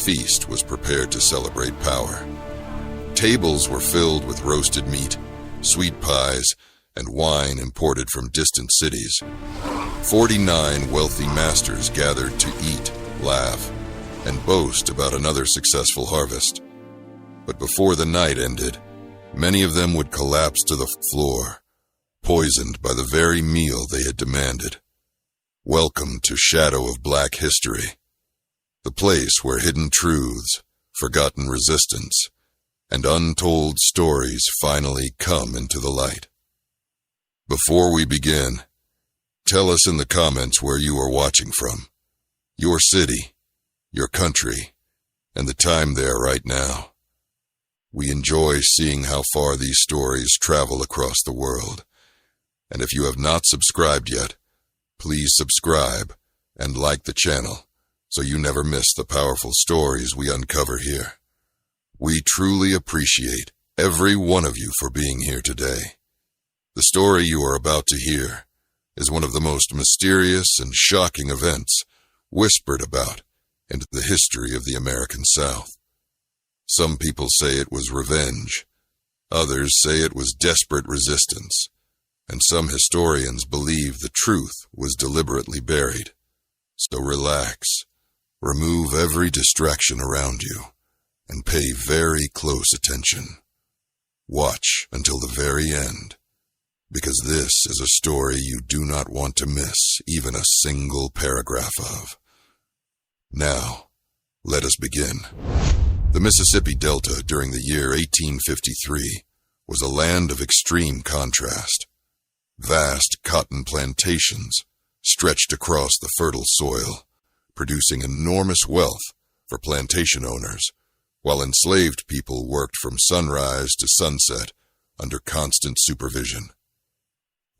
feast was prepared to celebrate power. Tables were filled with roasted meat, sweet pies, and wine imported from distant cities. 49 wealthy masters gathered to eat, laugh, and boast about another successful harvest. But before the night ended, many of them would collapse to the floor, poisoned by the very meal they had demanded. Welcome to Shadow of Black History, the place where hidden truths, forgotten resistance, and untold stories finally come into the light. Before we begin, tell us in the comments where you are watching from, your city, your country, and the time there right now. We enjoy seeing how far these stories travel across the world, and if you have not subscribed yet, please subscribe and like the channel so you never miss the powerful stories we uncover here. We truly appreciate every one of you for being here today. The story you are about to hear is one of the most mysterious and shocking events whispered about in the history of the American South. Some people say it was revenge, others say it was desperate resistance, and some historians believe the truth was deliberately buried. So relax, remove every distraction around you, and pay very close attention. Watch until the very end, because this is a story you do not want to miss even a single paragraph of. Now, let us begin. The Mississippi Delta during the year 1853 was a land of extreme contrast. Vast cotton plantations stretched across the fertile soil, producing enormous wealth for plantation owners, while enslaved people worked from sunrise to sunset under constant supervision.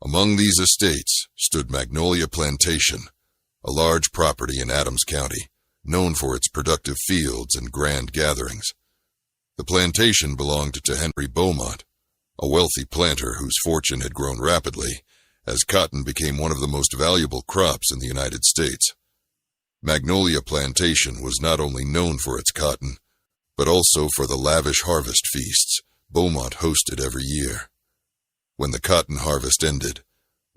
Among these estates stood Magnolia Plantation, a large property in Adams County, known for its productive fields and grand gatherings. The plantation belonged to Henry Beaumont, a wealthy planter whose fortune had grown rapidly as cotton became one of the most valuable crops in the United States. Magnolia Plantation was not only known for its cotton, but also for the lavish harvest feasts Beaumont hosted every year. When the cotton harvest ended,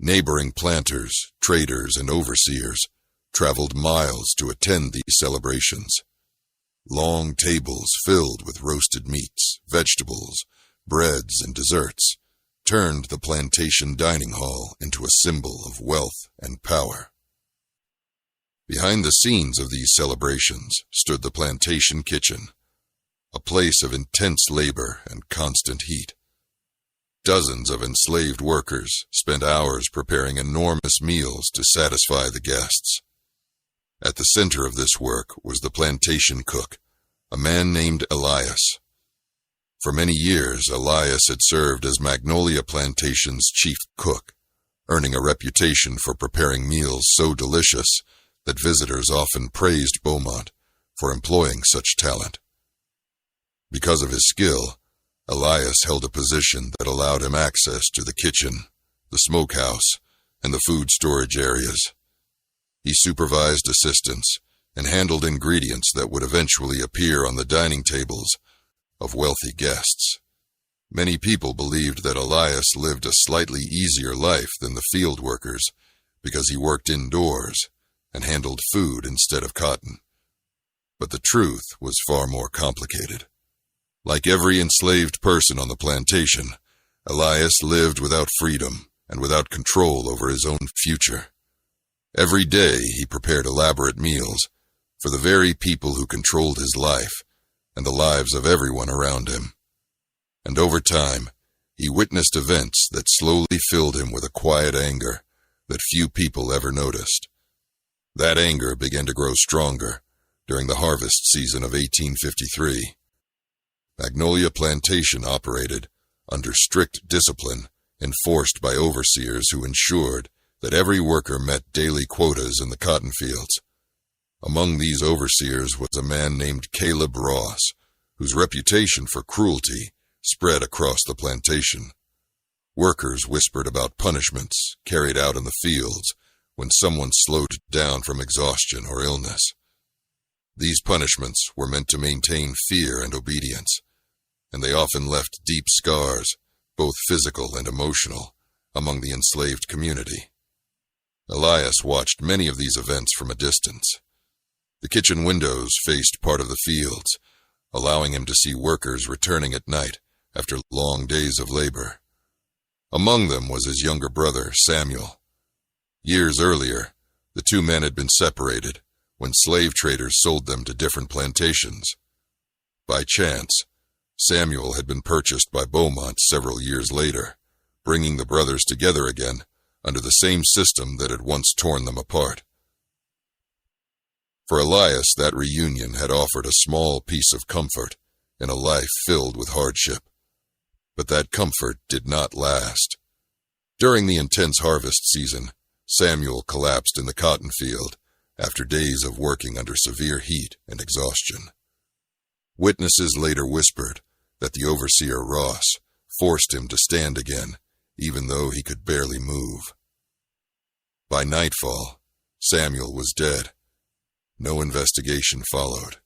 neighboring planters, traders, and overseers traveled miles to attend these celebrations. Long tables filled with roasted meats, vegetables, breads, and desserts turned the plantation dining hall into a symbol of wealth and power. Behind the scenes of these celebrations stood the plantation kitchen, a place of intense labor and constant heat. Dozens of enslaved workers spent hours preparing enormous meals to satisfy the guests. At the center of this work was the plantation cook, a man named Elias. For many years, Elias had served as Magnolia Plantation's chief cook, earning a reputation for preparing meals so delicious that visitors often praised Beaumont for employing such talent. Because of his skill, Elias held a position that allowed him access to the kitchen, the smokehouse, and the food storage areas. He supervised assistants and handled ingredients that would eventually appear on the dining tables of wealthy guests. Many people believed that Elias lived a slightly easier life than the field workers because he worked indoors and handled food instead of cotton. But the truth was far more complicated. Like every enslaved person on the plantation, Elias lived without freedom and without control over his own future. Every day he prepared elaborate meals for the very people who controlled his life and the lives of everyone around him. And over time, he witnessed events that slowly filled him with a quiet anger that few people ever noticed. That anger began to grow stronger during the harvest season of 1853. Magnolia Plantation operated under strict discipline enforced by overseers who ensured that every worker met daily quotas in the cotton fields. Among these overseers was a man named Caleb Ross, whose reputation for cruelty spread across the plantation. Workers whispered about punishments carried out in the fields when someone slowed down from exhaustion or illness. These punishments were meant to maintain fear and obedience, and they often left deep scars, both physical and emotional, among the enslaved community. Elias watched many of these events from a distance. The kitchen windows faced part of the fields, allowing him to see workers returning at night after long days of labor. Among them was his younger brother, Samuel. Years earlier, the two men had been separated when slave traders sold them to different plantations. By chance, Samuel had been purchased by Beaumont several years later, bringing the brothers together again under the same system that had once torn them apart. For Elias, that reunion had offered a small piece of comfort in a life filled with hardship. But that comfort did not last. During the intense harvest season, Samuel collapsed in the cotton field after days of working under severe heat and exhaustion. Witnesses later whispered that the overseer Ross forced him to stand again, even though he could barely move. By nightfall, Samuel was dead. No investigation followed.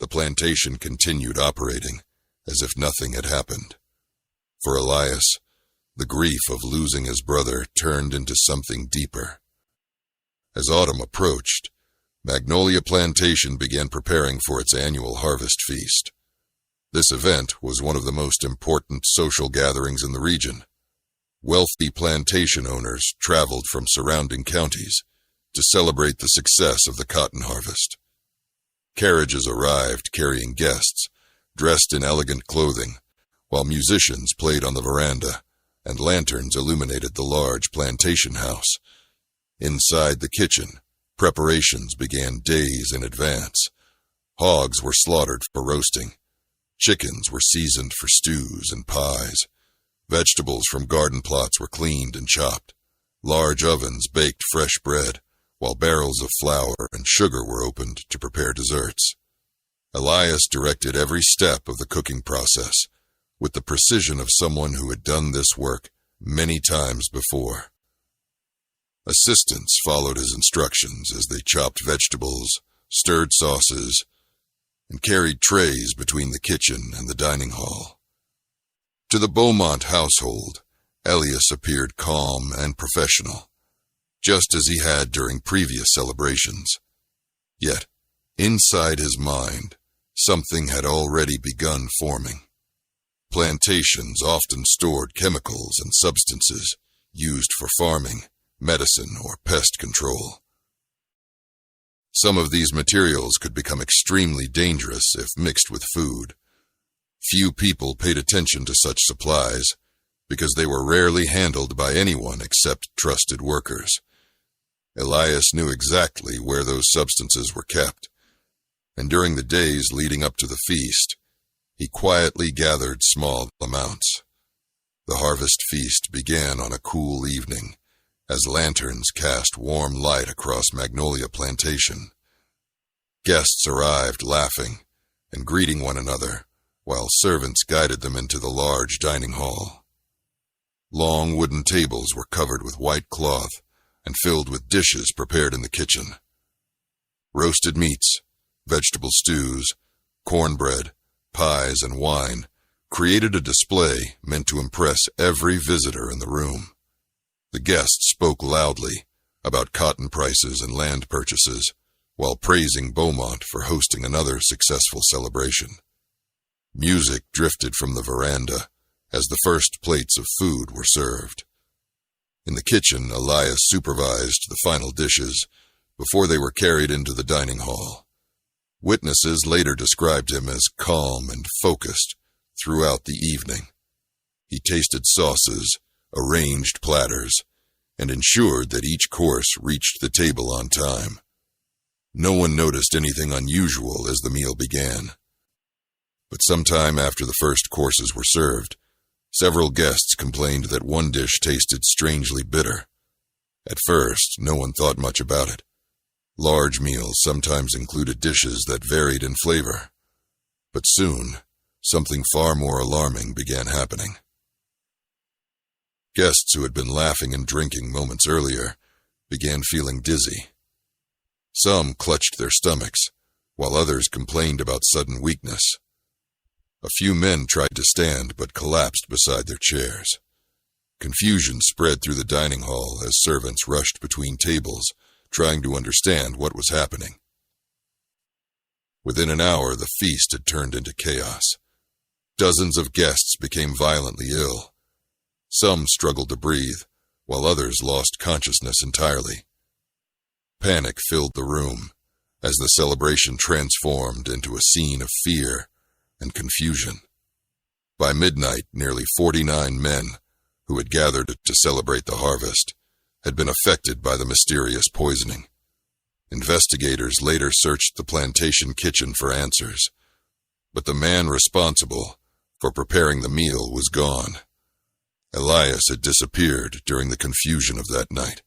The plantation continued operating as if nothing had happened. For Elias, the grief of losing his brother turned into something deeper. As autumn approached, Magnolia Plantation began preparing for its annual harvest feast. This event was one of the most important social gatherings in the region. Wealthy plantation owners traveled from surrounding counties to celebrate the success of the cotton harvest. Carriages arrived carrying guests, dressed in elegant clothing, while musicians played on the veranda and lanterns illuminated the large plantation house. Inside the kitchen, preparations began days in advance. Hogs were slaughtered for roasting. Chickens were seasoned for stews and pies. Vegetables from garden plots were cleaned and chopped. Large ovens baked fresh bread, while barrels of flour and sugar were opened to prepare desserts. Elias directed every step of the cooking process, with the precision of someone who had done this work many times before. Assistants followed his instructions as they chopped vegetables, stirred sauces, and carried trays between the kitchen and the dining hall. To the Beaumont household, Elias appeared calm and professional, just as he had during previous celebrations. Yet, inside his mind, something had already begun forming. Plantations often stored chemicals and substances used for farming, medicine, or pest control. Some of these materials could become extremely dangerous if mixed with food. Few people paid attention to such supplies because they were rarely handled by anyone except trusted workers. Elias knew exactly where those substances were kept, and during the days leading up to the feast, he quietly gathered small amounts. The harvest feast began on a cool evening, as lanterns cast warm light across Magnolia Plantation. Guests arrived laughing and greeting one another, while servants guided them into the large dining hall. Long wooden tables were covered with white cloth and filled with dishes prepared in the kitchen. Roasted meats, vegetable stews, cornbread, pies, and wine created a display meant to impress every visitor in the room. The guests spoke loudly about cotton prices and land purchases, while praising Beaumont for hosting another successful celebration. Music drifted from the veranda as the first plates of food were served. In the kitchen, Elias supervised the final dishes before they were carried into the dining hall. Witnesses later described him as calm and focused throughout the evening. He tasted sauces, arranged platters, and ensured that each course reached the table on time. No one noticed anything unusual as the meal began. But sometime after the first courses were served, several guests complained that one dish tasted strangely bitter. At first, no one thought much about it. Large meals sometimes included dishes that varied in flavor. But soon, something far more alarming began happening. Guests who had been laughing and drinking moments earlier began feeling dizzy. Some clutched their stomachs, while others complained about sudden weakness. A few men tried to stand but collapsed beside their chairs. Confusion spread through the dining hall as servants rushed between tables, trying to understand what was happening. Within an hour, the feast had turned into chaos. Dozens of guests became violently ill. Some struggled to breathe, while others lost consciousness entirely. Panic filled the room as the celebration transformed into a scene of fear and confusion. By midnight, nearly 49 men, who had gathered to celebrate the harvest, had been affected by the mysterious poisoning. Investigators later searched the plantation kitchen for answers, but the man responsible for preparing the meal was gone. Elias had disappeared during the confusion of that night.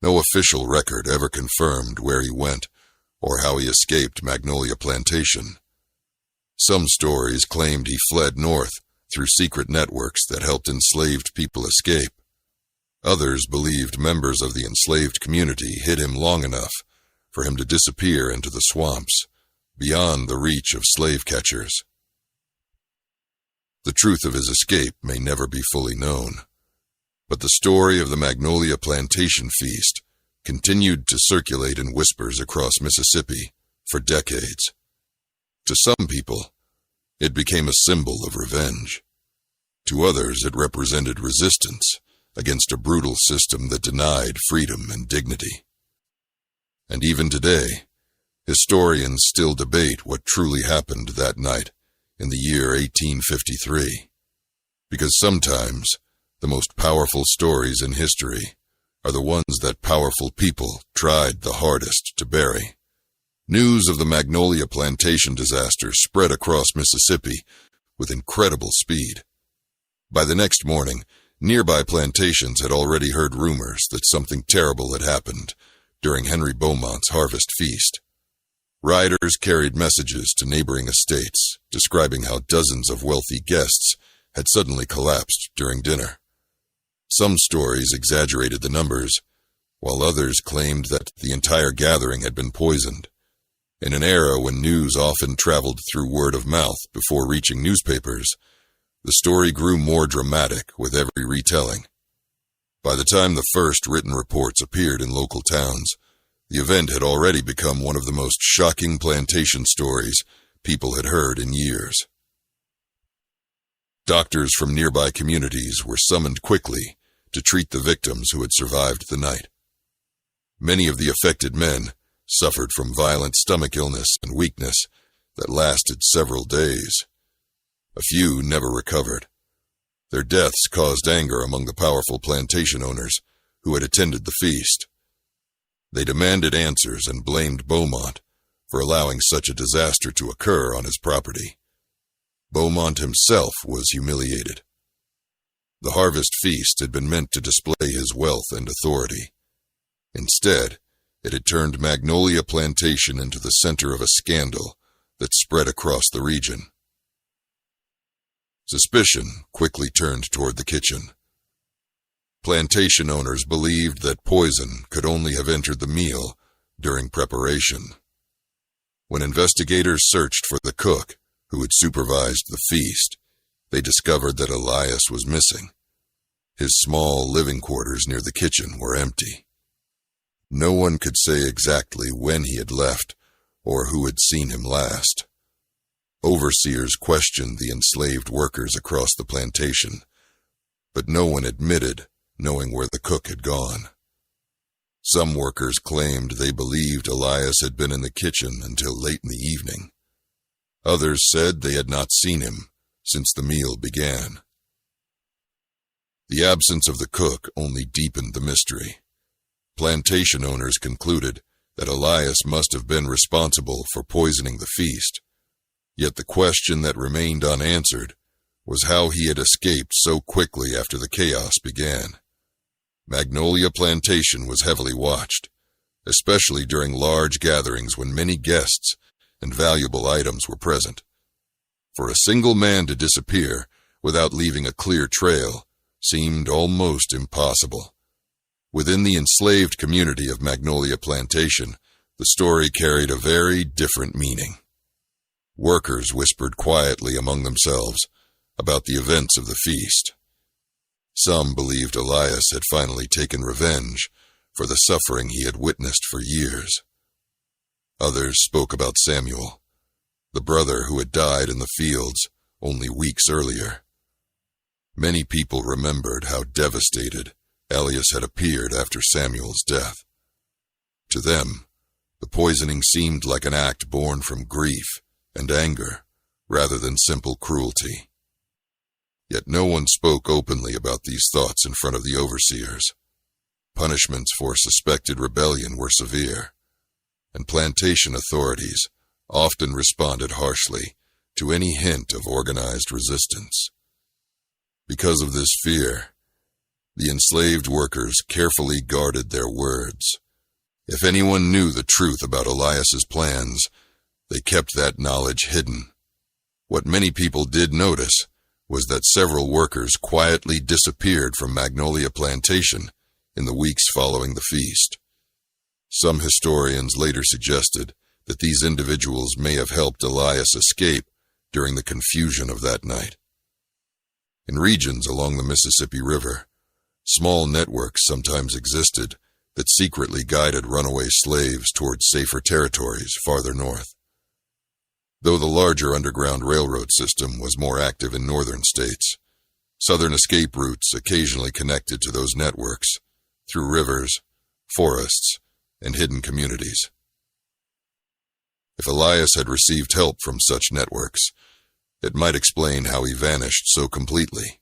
No official record ever confirmed where he went or how he escaped Magnolia Plantation. Some stories claimed he fled north through secret networks that helped enslaved people escape. Others believed members of the enslaved community hid him long enough for him to disappear into the swamps, beyond the reach of slave catchers. The truth of his escape may never be fully known, but the story of the Magnolia Plantation feast continued to circulate in whispers across Mississippi for decades. To some people, it became a symbol of revenge. To others, it represented resistance against a brutal system that denied freedom and dignity. And even today, historians still debate what truly happened that night in the year 1853, because sometimes the most powerful stories in history are the ones that powerful people tried the hardest to bury. News of the Magnolia Plantation disaster spread across Mississippi with incredible speed. By the next morning, nearby plantations had already heard rumors that something terrible had happened during Henry Beaumont's harvest feast. Riders carried messages to neighboring estates describing how dozens of wealthy guests had suddenly collapsed during dinner. Some stories exaggerated the numbers, while others claimed that the entire gathering had been poisoned. In an era when news often traveled through word of mouth before reaching newspapers, the story grew more dramatic with every retelling. By the time the first written reports appeared in local towns, the event had already become one of the most shocking plantation stories people had heard in years. Doctors from nearby communities were summoned quickly to treat the victims who had survived the night. Many of the affected men suffered from violent stomach illness and weakness that lasted several days. A few never recovered. Their deaths caused anger among the powerful plantation owners who had attended the feast. They demanded answers and blamed Beaumont for allowing such a disaster to occur on his property. Beaumont himself was humiliated. The harvest feast had been meant to display his wealth and authority. Instead, it had turned Magnolia Plantation into the center of a scandal that spread across the region. Suspicion quickly turned toward the kitchen. Plantation owners believed that poison could only have entered the meal during preparation. When investigators searched for the cook who had supervised the feast, they discovered that Elias was missing. His small living quarters near the kitchen were empty. No one could say exactly when he had left or who had seen him last. Overseers questioned the enslaved workers across the plantation, but no one admitted knowing where the cook had gone. Some workers claimed they believed Elias had been in the kitchen until late in the evening. Others said they had not seen him since the meal began. The absence of the cook only deepened the mystery. Plantation owners concluded that Elias must have been responsible for poisoning the feast. Yet the question that remained unanswered was how he had escaped so quickly after the chaos began. Magnolia Plantation was heavily watched, especially during large gatherings when many guests and valuable items were present. For a single man to disappear without leaving a clear trail seemed almost impossible. Within the enslaved community of Magnolia Plantation, the story carried a very different meaning. Workers whispered quietly among themselves about the events of the feast. Some believed Elias had finally taken revenge for the suffering he had witnessed for years. Others spoke about Samuel, the brother who had died in the fields only weeks earlier. Many people remembered how devastated Elias had appeared after Samuel's death. To them, the poisoning seemed like an act born from grief and anger rather than simple cruelty. Yet no one spoke openly about these thoughts in front of the overseers. Punishments for suspected rebellion were severe, and plantation authorities often responded harshly to any hint of organized resistance. Because of this fear, the enslaved workers carefully guarded their words. If anyone knew the truth about Elias's plans, they kept that knowledge hidden. What many people did notice was that several workers quietly disappeared from Magnolia Plantation in the weeks following the feast. Some historians later suggested that these individuals may have helped Elias escape during the confusion of that night. In regions along the Mississippi River, small networks sometimes existed that secretly guided runaway slaves towards safer territories farther north. Though the larger Underground Railroad system was more active in northern states, southern escape routes occasionally connected to those networks through rivers, forests, and hidden communities. If Elias had received help from such networks, it might explain how he vanished so completely.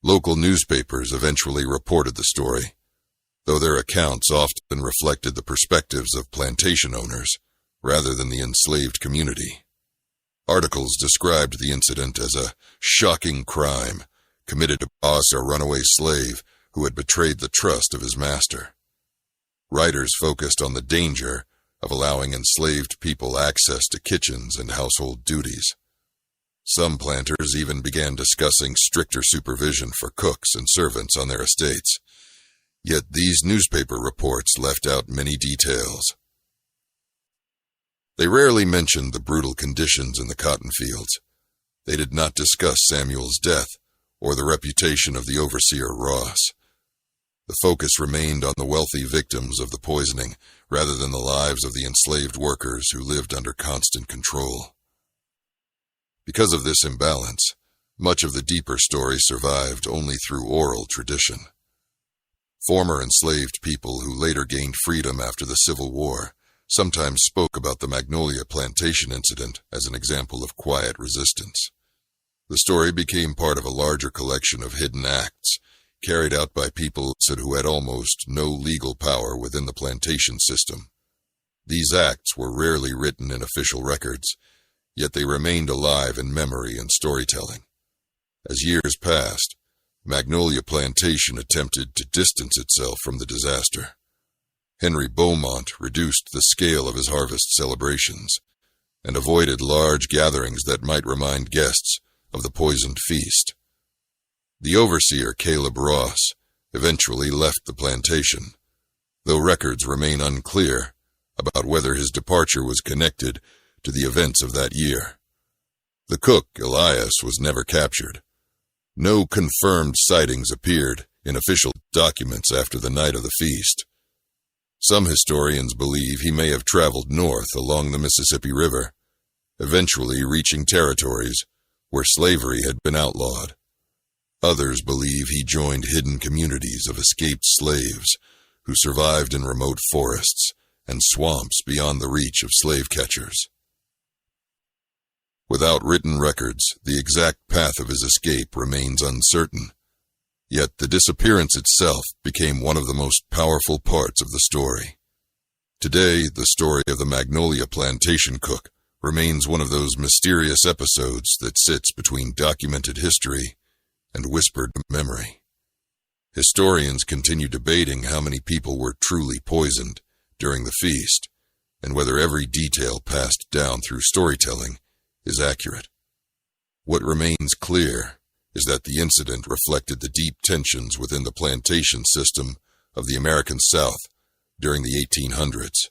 Local newspapers eventually reported the story, though their accounts often reflected the perspectives of plantation owners rather than the enslaved community. Articles described the incident as a shocking crime committed to boss a runaway slave who had betrayed the trust of his master. Writers focused on the danger of allowing enslaved people access to kitchens and household duties. Some planters even began discussing stricter supervision for cooks and servants on their estates. Yet these newspaper reports left out many details. They rarely mentioned the brutal conditions in the cotton fields. They did not discuss Samuel's death or the reputation of the overseer Ross. The focus remained on the wealthy victims of the poisoning rather than the lives of the enslaved workers who lived under constant control. Because of this imbalance, much of the deeper story survived only through oral tradition. Former enslaved people who later gained freedom after the Civil War sometimes spoke about the Magnolia Plantation incident as an example of quiet resistance. The story became part of a larger collection of hidden acts carried out by people who had almost no legal power within the plantation system. These acts were rarely written in official records, yet they remained alive in memory and storytelling. As years passed, Magnolia Plantation attempted to distance itself from the disaster. Henry Beaumont reduced the scale of his harvest celebrations and avoided large gatherings that might remind guests of the poisoned feast. The overseer, Caleb Ross, eventually left the plantation, though records remain unclear about whether his departure was connected to the events of that year. The cook, Elias, was never captured. No confirmed sightings appeared in official documents after the night of the feast. Some historians believe he may have traveled north along the Mississippi River, eventually reaching territories where slavery had been outlawed. Others believe he joined hidden communities of escaped slaves who survived in remote forests and swamps beyond the reach of slave catchers. Without written records, the exact path of his escape remains uncertain. Yet the disappearance itself became one of the most powerful parts of the story. Today, the story of the Magnolia Plantation cook remains one of those mysterious episodes that sits between documented history and whispered memory. Historians continue debating how many people were truly poisoned during the feast, and whether every detail passed down through storytelling is accurate. What remains clear is that the incident reflected the deep tensions within the plantation system of the American South during the 1800s.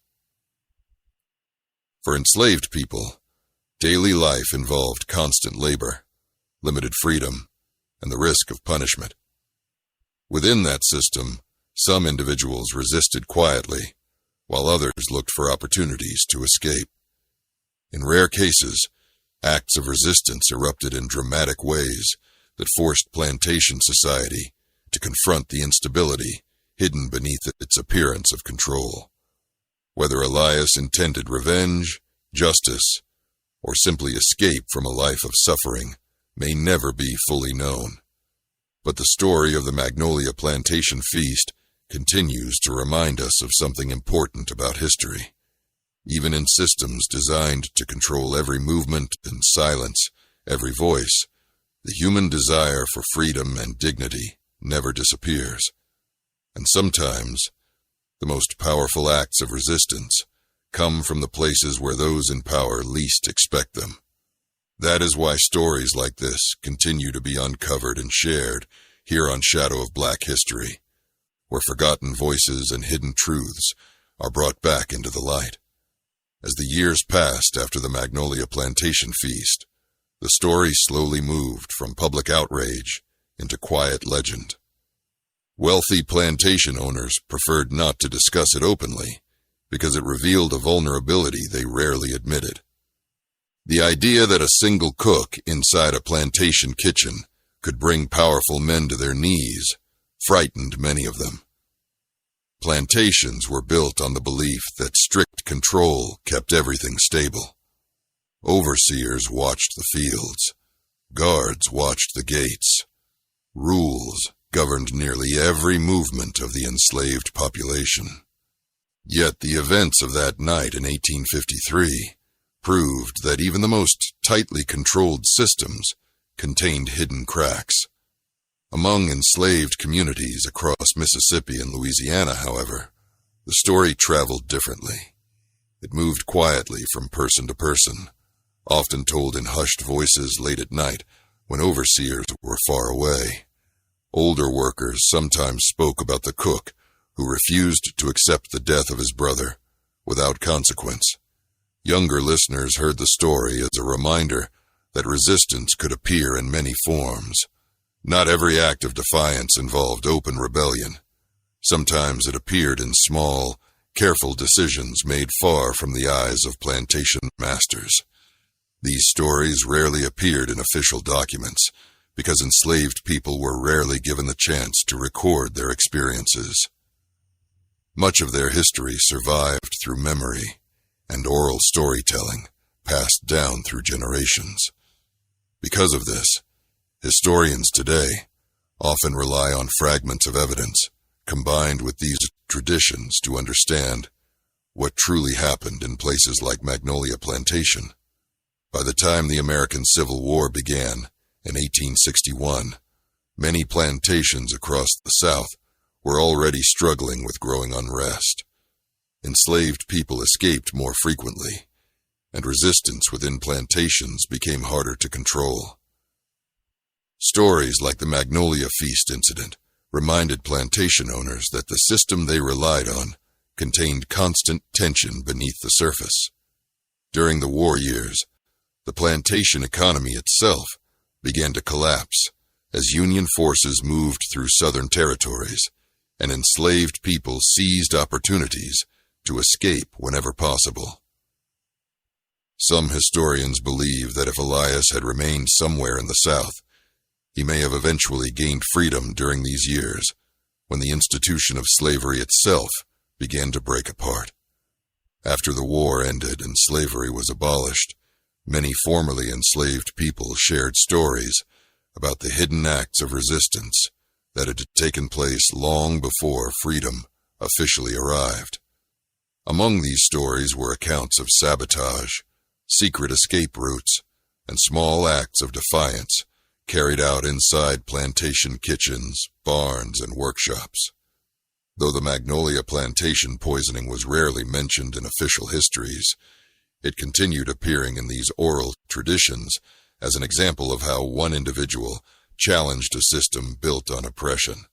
For enslaved people, daily life involved constant labor, limited freedom, and the risk of punishment. Within that system, some individuals resisted quietly, while others looked for opportunities to escape. In rare cases, acts of resistance erupted in dramatic ways that forced plantation society to confront the instability hidden beneath its appearance of control. Whether Elias intended revenge, justice, or simply escape from a life of suffering may never be fully known. But the story of the Magnolia Plantation Feast continues to remind us of something important about history. Even in systems designed to control every movement and silence every voice, the human desire for freedom and dignity never disappears. And sometimes, the most powerful acts of resistance come from the places where those in power least expect them. That is why stories like this continue to be uncovered and shared here on Shadow of Black History, where forgotten voices and hidden truths are brought back into the light. As the years passed after the Magnolia Plantation Feast, the story slowly moved from public outrage into quiet legend. Wealthy plantation owners preferred not to discuss it openly because it revealed a vulnerability they rarely admitted. The idea that a single cook inside a plantation kitchen could bring powerful men to their knees frightened many of them. Plantations were built on the belief that strict control kept everything stable. Overseers watched the fields. Guards watched the gates. Rules governed nearly every movement of the enslaved population. Yet the events of that night in 1853 proved that even the most tightly controlled systems contained hidden cracks. Among enslaved communities across Mississippi and Louisiana, however, the story traveled differently. It moved quietly from person to person, often told in hushed voices late at night when overseers were far away. Older workers sometimes spoke about the cook who refused to accept the death of his brother without consequence. Younger listeners heard the story as a reminder that resistance could appear in many forms. Not every act of defiance involved open rebellion. Sometimes it appeared in small, careful decisions made far from the eyes of plantation masters. These stories rarely appeared in official documents because enslaved people were rarely given the chance to record their experiences. Much of their history survived through memory and oral storytelling passed down through generations. Because of this, historians today often rely on fragments of evidence combined with these traditions to understand what truly happened in places like Magnolia Plantation. By the time the American Civil War began in 1861, many plantations across the South were already struggling with growing unrest. Enslaved people escaped more frequently, and resistance within plantations became harder to control. Stories like the Magnolia Feast incident reminded plantation owners that the system they relied on contained constant tension beneath the surface. During the war years, the plantation economy itself began to collapse as Union forces moved through southern territories and enslaved people seized opportunities to escape whenever possible. Some historians believe that if Elias had remained somewhere in the South, he may have eventually gained freedom during these years, when the institution of slavery itself began to break apart. After the war ended and slavery was abolished, many formerly enslaved people shared stories about the hidden acts of resistance that had taken place long before freedom officially arrived. Among these stories were accounts of sabotage, secret escape routes, and small acts of defiance carried out inside plantation kitchens, barns, and workshops. Though the Magnolia Plantation poisoning was rarely mentioned in official histories, it continued appearing in these oral traditions as an example of how one individual challenged a system built on oppression.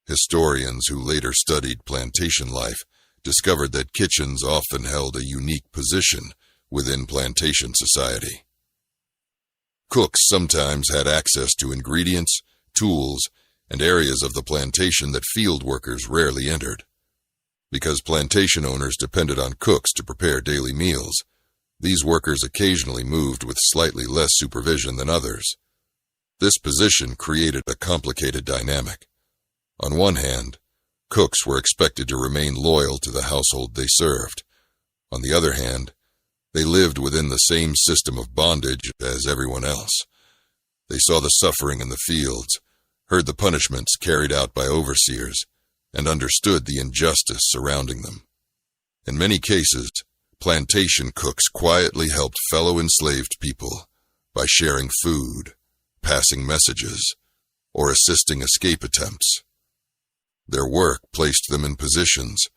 Historians who later studied plantation life discovered that kitchens often held a unique position within plantation society. Cooks sometimes had access to ingredients, tools, and areas of the plantation that field workers rarely entered. Because plantation owners depended on cooks to prepare daily meals, these workers occasionally moved with slightly less supervision than others. This position created a complicated dynamic. On one hand, cooks were expected to remain loyal to the household they served. On the other hand, they lived within the same system of bondage as everyone else. They saw the suffering in the fields, heard the punishments carried out by overseers, and understood the injustice surrounding them. In many cases, plantation cooks quietly helped fellow enslaved people by sharing food, passing messages, or assisting escape attempts. Their work placed them in positions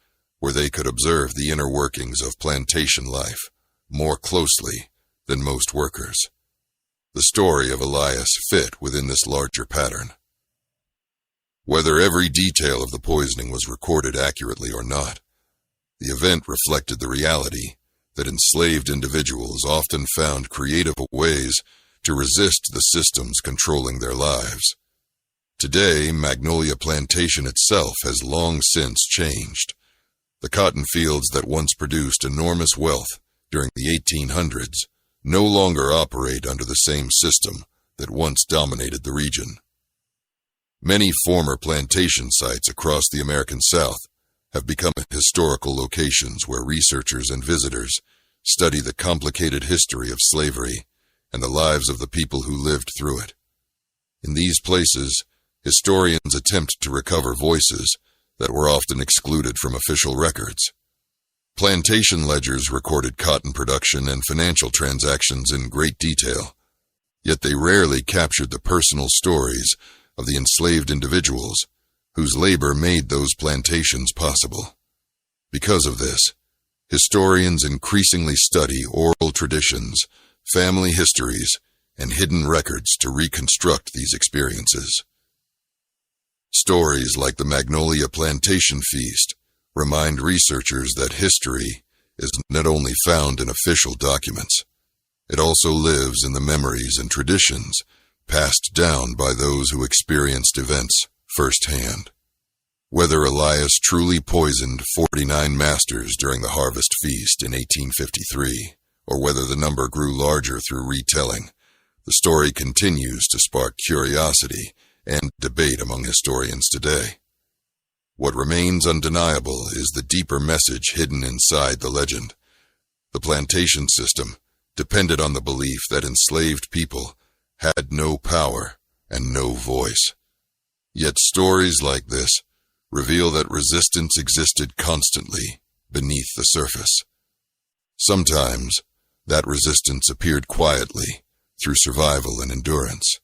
where they could observe the inner workings of plantation life more closely than most workers. The story of Elias fit within this larger pattern. Whether every detail of the poisoning was recorded accurately or not, the event reflected the reality that enslaved individuals often found creative ways to resist the systems controlling their lives. Today, Magnolia Plantation itself has long since changed. The cotton fields that once produced enormous wealth during the 1800s no longer operate under the same system that once dominated the region. Many former plantation sites across the American South have become historical locations where researchers and visitors study the complicated history of slavery and the lives of the people who lived through it. In these places, historians attempt to recover voices that were often excluded from official records. Plantation ledgers recorded cotton production and financial transactions in great detail, yet they rarely captured the personal stories of the enslaved individuals whose labor made those plantations possible. Because of this, historians increasingly study oral traditions, family histories, and hidden records to reconstruct these experiences. Stories like the Magnolia Plantation Feast remind researchers that history is not only found in official documents, it also lives in the memories and traditions passed down by those who experienced events firsthand. Whether Elias truly poisoned 49 masters during the Harvest Feast in 1853, or whether the number grew larger through retelling, the story continues to spark curiosity and debate among historians today. What remains undeniable is the deeper message hidden inside the legend. The plantation system depended on the belief that enslaved people had no power and no voice. Yet stories like this reveal that resistance existed constantly beneath the surface. Sometimes that resistance appeared quietly through survival and endurance.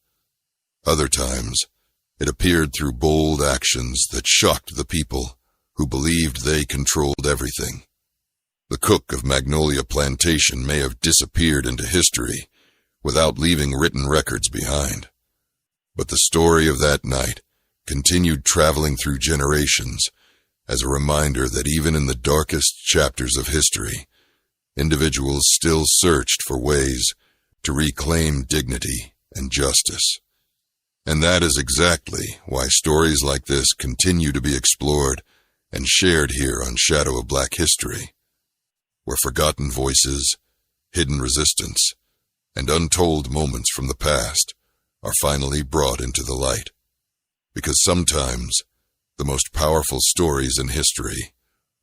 Other times, it appeared through bold actions that shocked the people who believed they controlled everything. The cook of Magnolia Plantation may have disappeared into history without leaving written records behind. But the story of that night continued traveling through generations as a reminder that even in the darkest chapters of history, individuals still searched for ways to reclaim dignity and justice. And that is exactly why stories like this continue to be explored and shared here on Shadow of Black History, where forgotten voices, hidden resistance, and untold moments from the past are finally brought into the light. Because sometimes the most powerful stories in history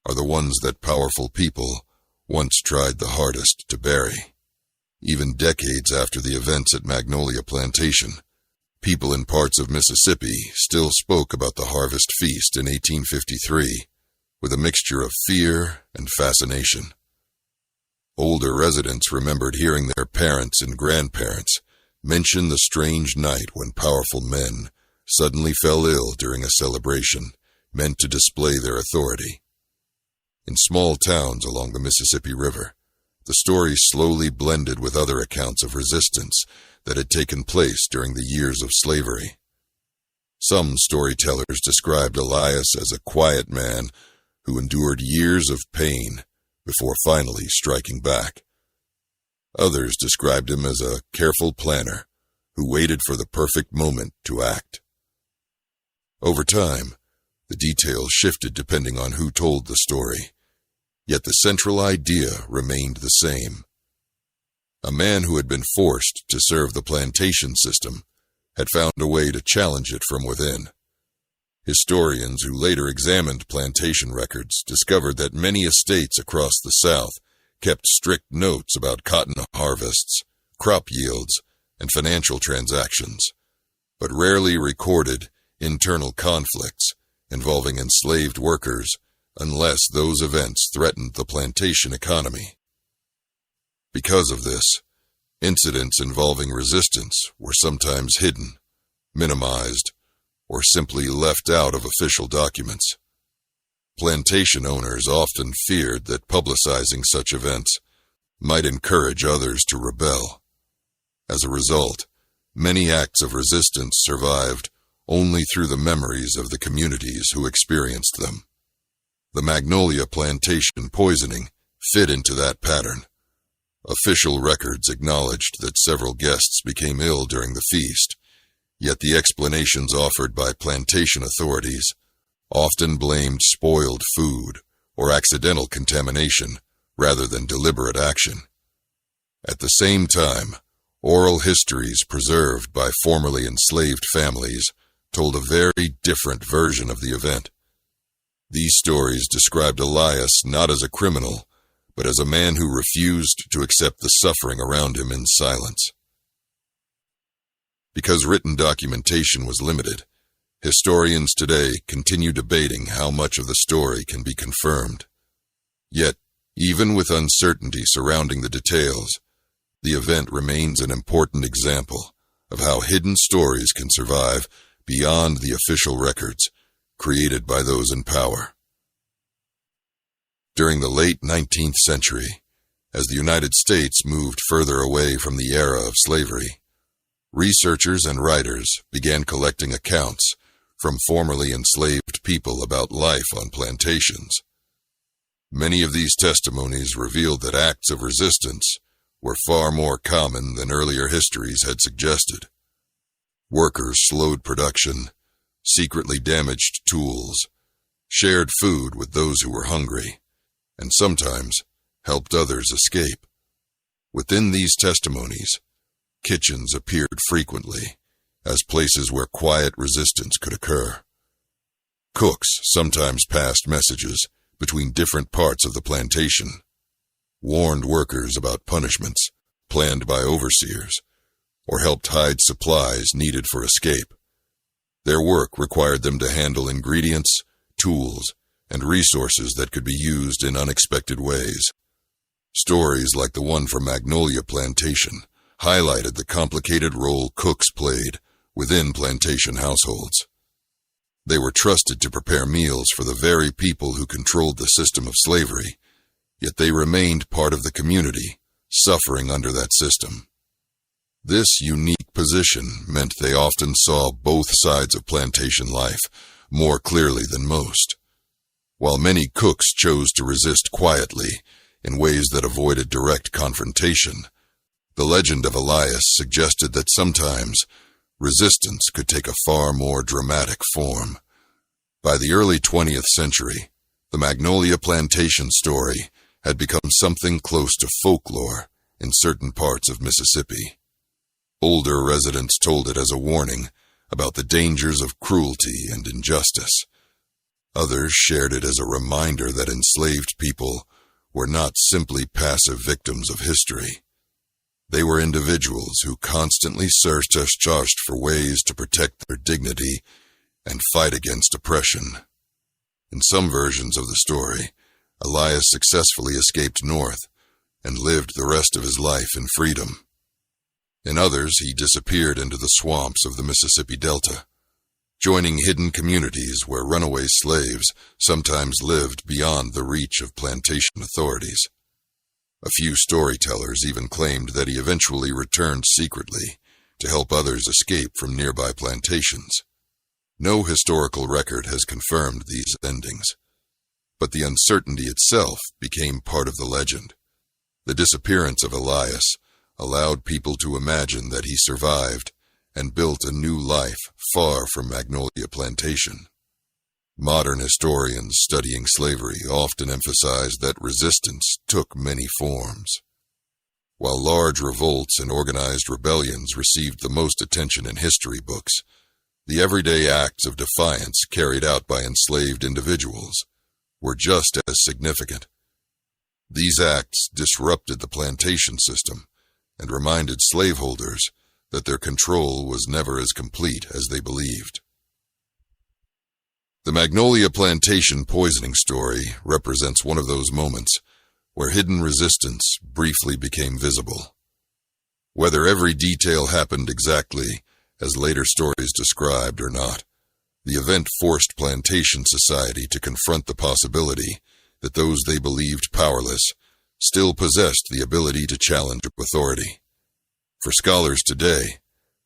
are the ones that powerful people once tried the hardest to bury. Even decades after the events at Magnolia Plantation, people in parts of Mississippi still spoke about the Harvest Feast in 1853 with a mixture of fear and fascination. Older residents remembered hearing their parents and grandparents mention the strange night when powerful men suddenly fell ill during a celebration meant to display their authority. In small towns along the Mississippi River, the story slowly blended with other accounts of resistance that had taken place during the years of slavery. Some storytellers described Elias as a quiet man who endured years of pain before finally striking back. Others described him as a careful planner who waited for the perfect moment to act. Over time, the details shifted depending on who told the story, yet the central idea remained the same. A man who had been forced to serve the plantation system had found a way to challenge it from within. Historians who later examined plantation records discovered that many estates across the South kept strict notes about cotton harvests, crop yields, and financial transactions, but rarely recorded internal conflicts involving enslaved workers unless those events threatened the plantation economy. Because of this, incidents involving resistance were sometimes hidden, minimized, or simply left out of official documents. Plantation owners often feared that publicizing such events might encourage others to rebel. As a result, many acts of resistance survived only through the memories of the communities who experienced them. The Magnolia Plantation poisoning fit into that pattern. Official records acknowledged that several guests became ill during the feast, yet the explanations offered by plantation authorities often blamed spoiled food or accidental contamination rather than deliberate action. At the same time, oral histories preserved by formerly enslaved families told a very different version of the event. These stories described Elias not as a criminal, but as a man who refused to accept the suffering around him in silence. Because written documentation was limited, historians today continue debating how much of the story can be confirmed. Yet, even with uncertainty surrounding the details, the event remains an important example of how hidden stories can survive beyond the official records created by those in power. During the late 19th century, as the United States moved further away from the era of slavery, researchers and writers began collecting accounts from formerly enslaved people about life on plantations. Many of these testimonies revealed that acts of resistance were far more common than earlier histories had suggested. Workers slowed production, secretly damaged tools, shared food with those who were hungry, and sometimes helped others escape. Within these testimonies, kitchens appeared frequently as places where quiet resistance could occur. Cooks sometimes passed messages between different parts of the plantation, warned workers about punishments planned by overseers, or helped hide supplies needed for escape. Their work required them to handle ingredients, tools, and resources that could be used in unexpected ways. Stories like the one from Magnolia Plantation highlighted the complicated role cooks played within plantation households. They were trusted to prepare meals for the very people who controlled the system of slavery, yet they remained part of the community, suffering under that system. This unique position meant they often saw both sides of plantation life more clearly than most. While many cooks chose to resist quietly in ways that avoided direct confrontation, the legend of Elias suggested that sometimes resistance could take a far more dramatic form. By the early 20th century, the Magnolia Plantation story had become something close to folklore in certain parts of Mississippi. Older residents told it as a warning about the dangers of cruelty and injustice. Others shared it as a reminder that enslaved people were not simply passive victims of history. They were individuals who constantly searched for ways to protect their dignity and fight against oppression. In some versions of the story, Elias successfully escaped north and lived the rest of his life in freedom. In others, he disappeared into the swamps of the Mississippi Delta, joining hidden communities where runaway slaves sometimes lived beyond the reach of plantation authorities. A few storytellers even claimed that he eventually returned secretly to help others escape from nearby plantations. No historical record has confirmed these endings, but the uncertainty itself became part of the legend. The disappearance of Elias allowed people to imagine that he survived and built a new life far from Magnolia Plantation. Modern historians studying slavery often emphasize that resistance took many forms. While large revolts and organized rebellions received the most attention in history books, the everyday acts of defiance carried out by enslaved individuals were just as significant. These acts disrupted the plantation system and reminded slaveholders that their control was never as complete as they believed. The Magnolia Plantation poisoning story represents one of those moments where hidden resistance briefly became visible. Whether every detail happened exactly as later stories described or not, the event forced plantation society to confront the possibility that those they believed powerless still possessed the ability to challenge authority. For scholars today,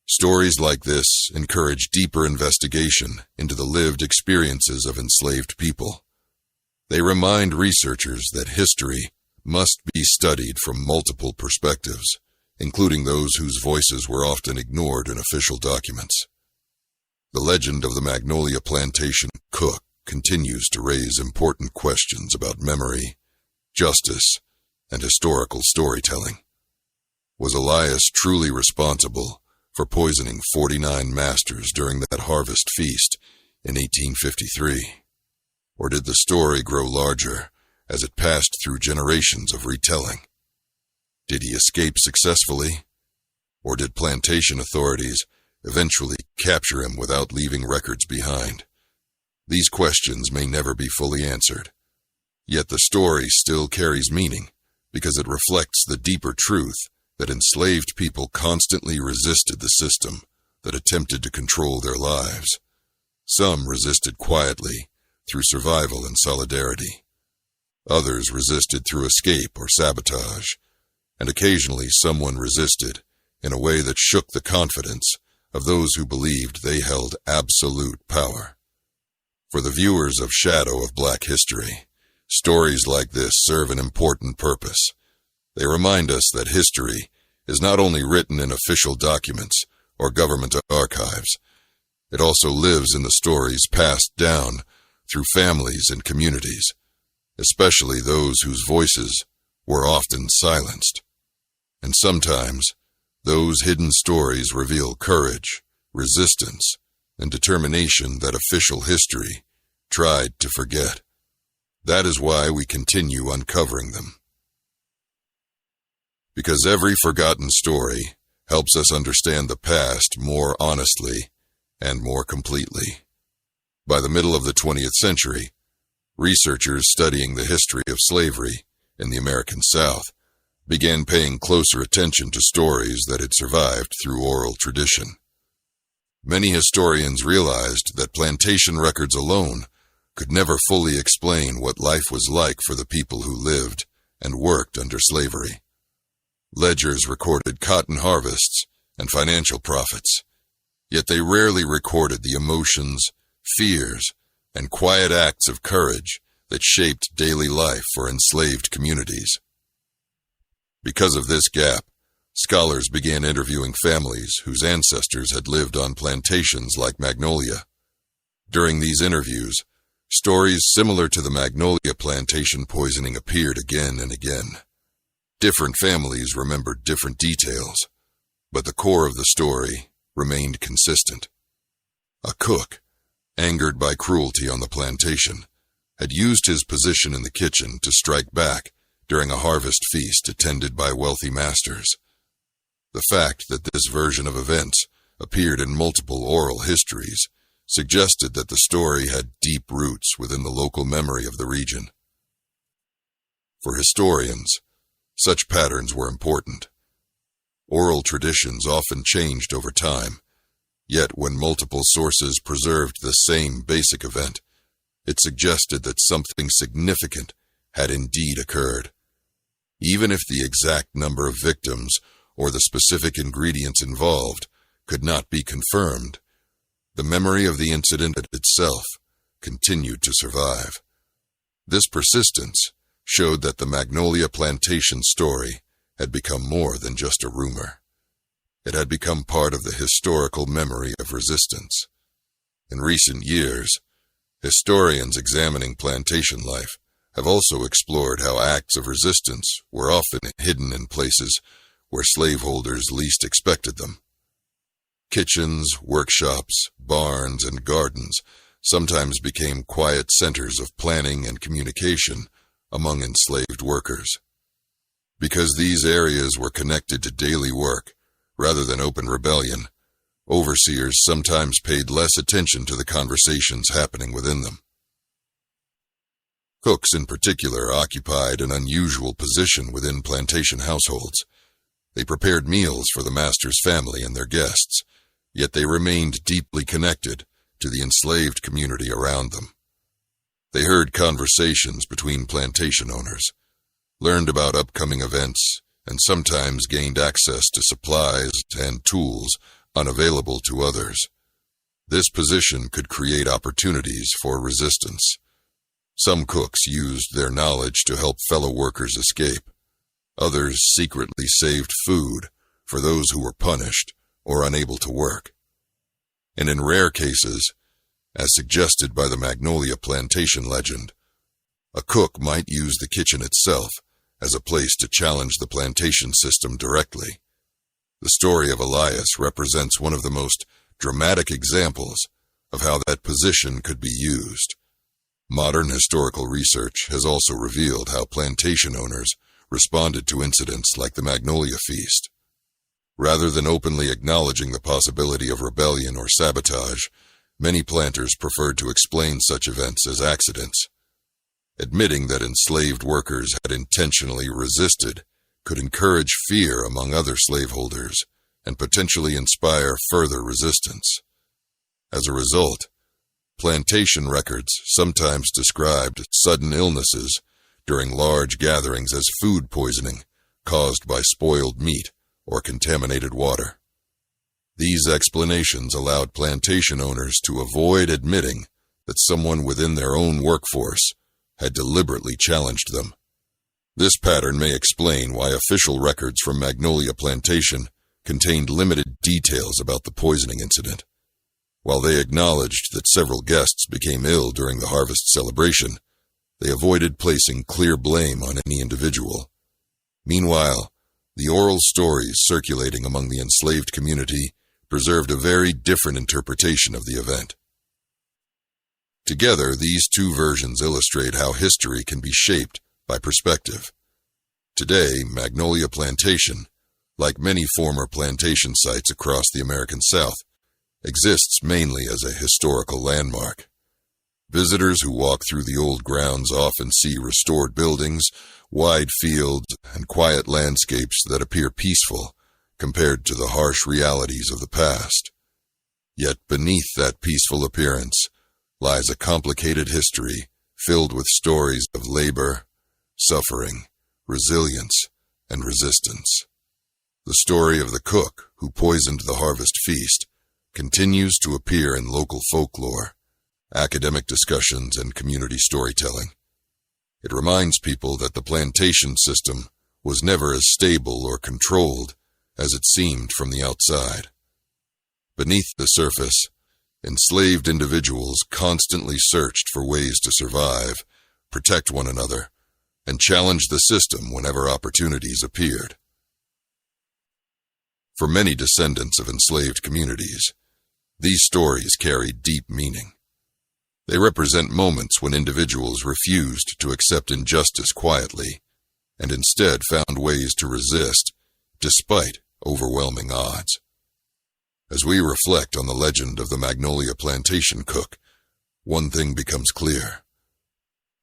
stories like this encourage deeper investigation into the lived experiences of enslaved people. They remind researchers that history must be studied from multiple perspectives, including those whose voices were often ignored in official documents. The legend of the Magnolia Plantation cook continues to raise important questions about memory, justice, and historical storytelling. Was Elias truly responsible for poisoning 49 masters during that harvest feast in 1853? Or did the story grow larger as it passed through generations of retelling? Did he escape successfully? Or did plantation authorities eventually capture him without leaving records behind? These questions may never be fully answered. Yet the story still carries meaning because it reflects the deeper truth that enslaved people constantly resisted the system that attempted to control their lives. Some resisted quietly through survival and solidarity. Others resisted through escape or sabotage, and occasionally someone resisted in a way that shook the confidence of those who believed they held absolute power. For the viewers of Shadow of Black History, stories like this serve an important purpose. They remind us that history is not only written in official documents or government archives, it also lives in the stories passed down through families and communities, especially those whose voices were often silenced. And sometimes, those hidden stories reveal courage, resistance, and determination that official history tried to forget. That is why we continue uncovering them. Because every forgotten story helps us understand the past more honestly and more completely. By the middle of the 20th century, researchers studying the history of slavery in the American South began paying closer attention to stories that had survived through oral tradition. Many historians realized that plantation records alone could never fully explain what life was like for the people who lived and worked under slavery. Ledgers recorded cotton harvests and financial profits, yet they rarely recorded the emotions, fears, and quiet acts of courage that shaped daily life for enslaved communities. Because of this gap, scholars began interviewing families whose ancestors had lived on plantations like Magnolia. During these interviews, stories similar to the Magnolia Plantation poisoning appeared again and again. Different families remembered different details, but the core of the story remained consistent. A cook, angered by cruelty on the plantation, had used his position in the kitchen to strike back during a harvest feast attended by wealthy masters. The fact that this version of events appeared in multiple oral histories suggested that the story had deep roots within the local memory of the region. For historians, such patterns were important. Oral traditions often changed over time, yet when multiple sources preserved the same basic event, it suggested that something significant had indeed occurred. Even if the exact number of victims or the specific ingredients involved could not be confirmed, the memory of the incident itself continued to survive. This persistence showed that the Magnolia Plantation story had become more than just a rumor. It had become part of the historical memory of resistance. In recent years, historians examining plantation life have also explored how acts of resistance were often hidden in places where slaveholders least expected them. Kitchens, workshops, barns, and gardens sometimes became quiet centers of planning and communication among enslaved workers. Because these areas were connected to daily work rather than open rebellion, overseers sometimes paid less attention to the conversations happening within them. Cooks in particular occupied an unusual position within plantation households. They prepared meals for the master's family and their guests, yet they remained deeply connected to the enslaved community around them. They heard conversations between plantation owners, learned about upcoming events, and sometimes gained access to supplies and tools unavailable to others. This position could create opportunities for resistance. Some cooks used their knowledge to help fellow workers escape. Others secretly saved food for those who were punished or unable to work. And in rare cases, as suggested by the Magnolia Plantation legend, a cook might use the kitchen itself as a place to challenge the plantation system directly. The story of Elias represents one of the most dramatic examples of how that position could be used. Modern historical research has also revealed how plantation owners responded to incidents like the Magnolia Feast. Rather than openly acknowledging the possibility of rebellion or sabotage, many planters preferred to explain such events as accidents. Admitting that enslaved workers had intentionally resisted could encourage fear among other slaveholders and potentially inspire further resistance. As a result, plantation records sometimes described sudden illnesses during large gatherings as food poisoning caused by spoiled meat or contaminated water. These explanations allowed plantation owners to avoid admitting that someone within their own workforce had deliberately challenged them. This pattern may explain why official records from Magnolia Plantation contained limited details about the poisoning incident. While they acknowledged that several guests became ill during the harvest celebration, they avoided placing clear blame on any individual. Meanwhile, the oral stories circulating among the enslaved community preserved a very different interpretation of the event. Together, these two versions illustrate how history can be shaped by perspective. Today, Magnolia Plantation, like many former plantation sites across the American South, exists mainly as a historical landmark. Visitors who walk through the old grounds often see restored buildings, wide fields, and quiet landscapes that appear peaceful compared to the harsh realities of the past. Yet beneath that peaceful appearance lies a complicated history filled with stories of labor, suffering, resilience, and resistance. The story of the cook who poisoned the harvest feast continues to appear in local folklore, academic discussions, and community storytelling. It reminds people that the plantation system was never as stable or controlled as it seemed from the outside. Beneath the surface, enslaved individuals constantly searched for ways to survive, protect one another, and challenge the system whenever opportunities appeared. For many descendants of enslaved communities, these stories carry deep meaning. They represent moments when individuals refused to accept injustice quietly, and instead found ways to resist, despite overwhelming odds. As we reflect on the legend of the Magnolia Plantation cook, one thing becomes clear.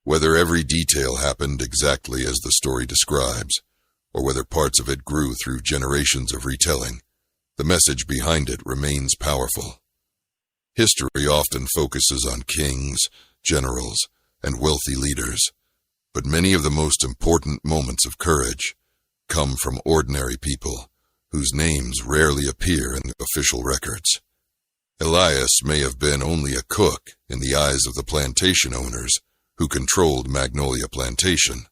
Whether every detail happened exactly as the story describes, or whether parts of it grew through generations of retelling, the message behind it remains powerful. History often focuses on kings, generals, and wealthy leaders, but many of the most important moments of courage come from ordinary people whose names rarely appear in the official records. Elias may have been only a cook in the eyes of the plantation owners who controlled Magnolia Plantation,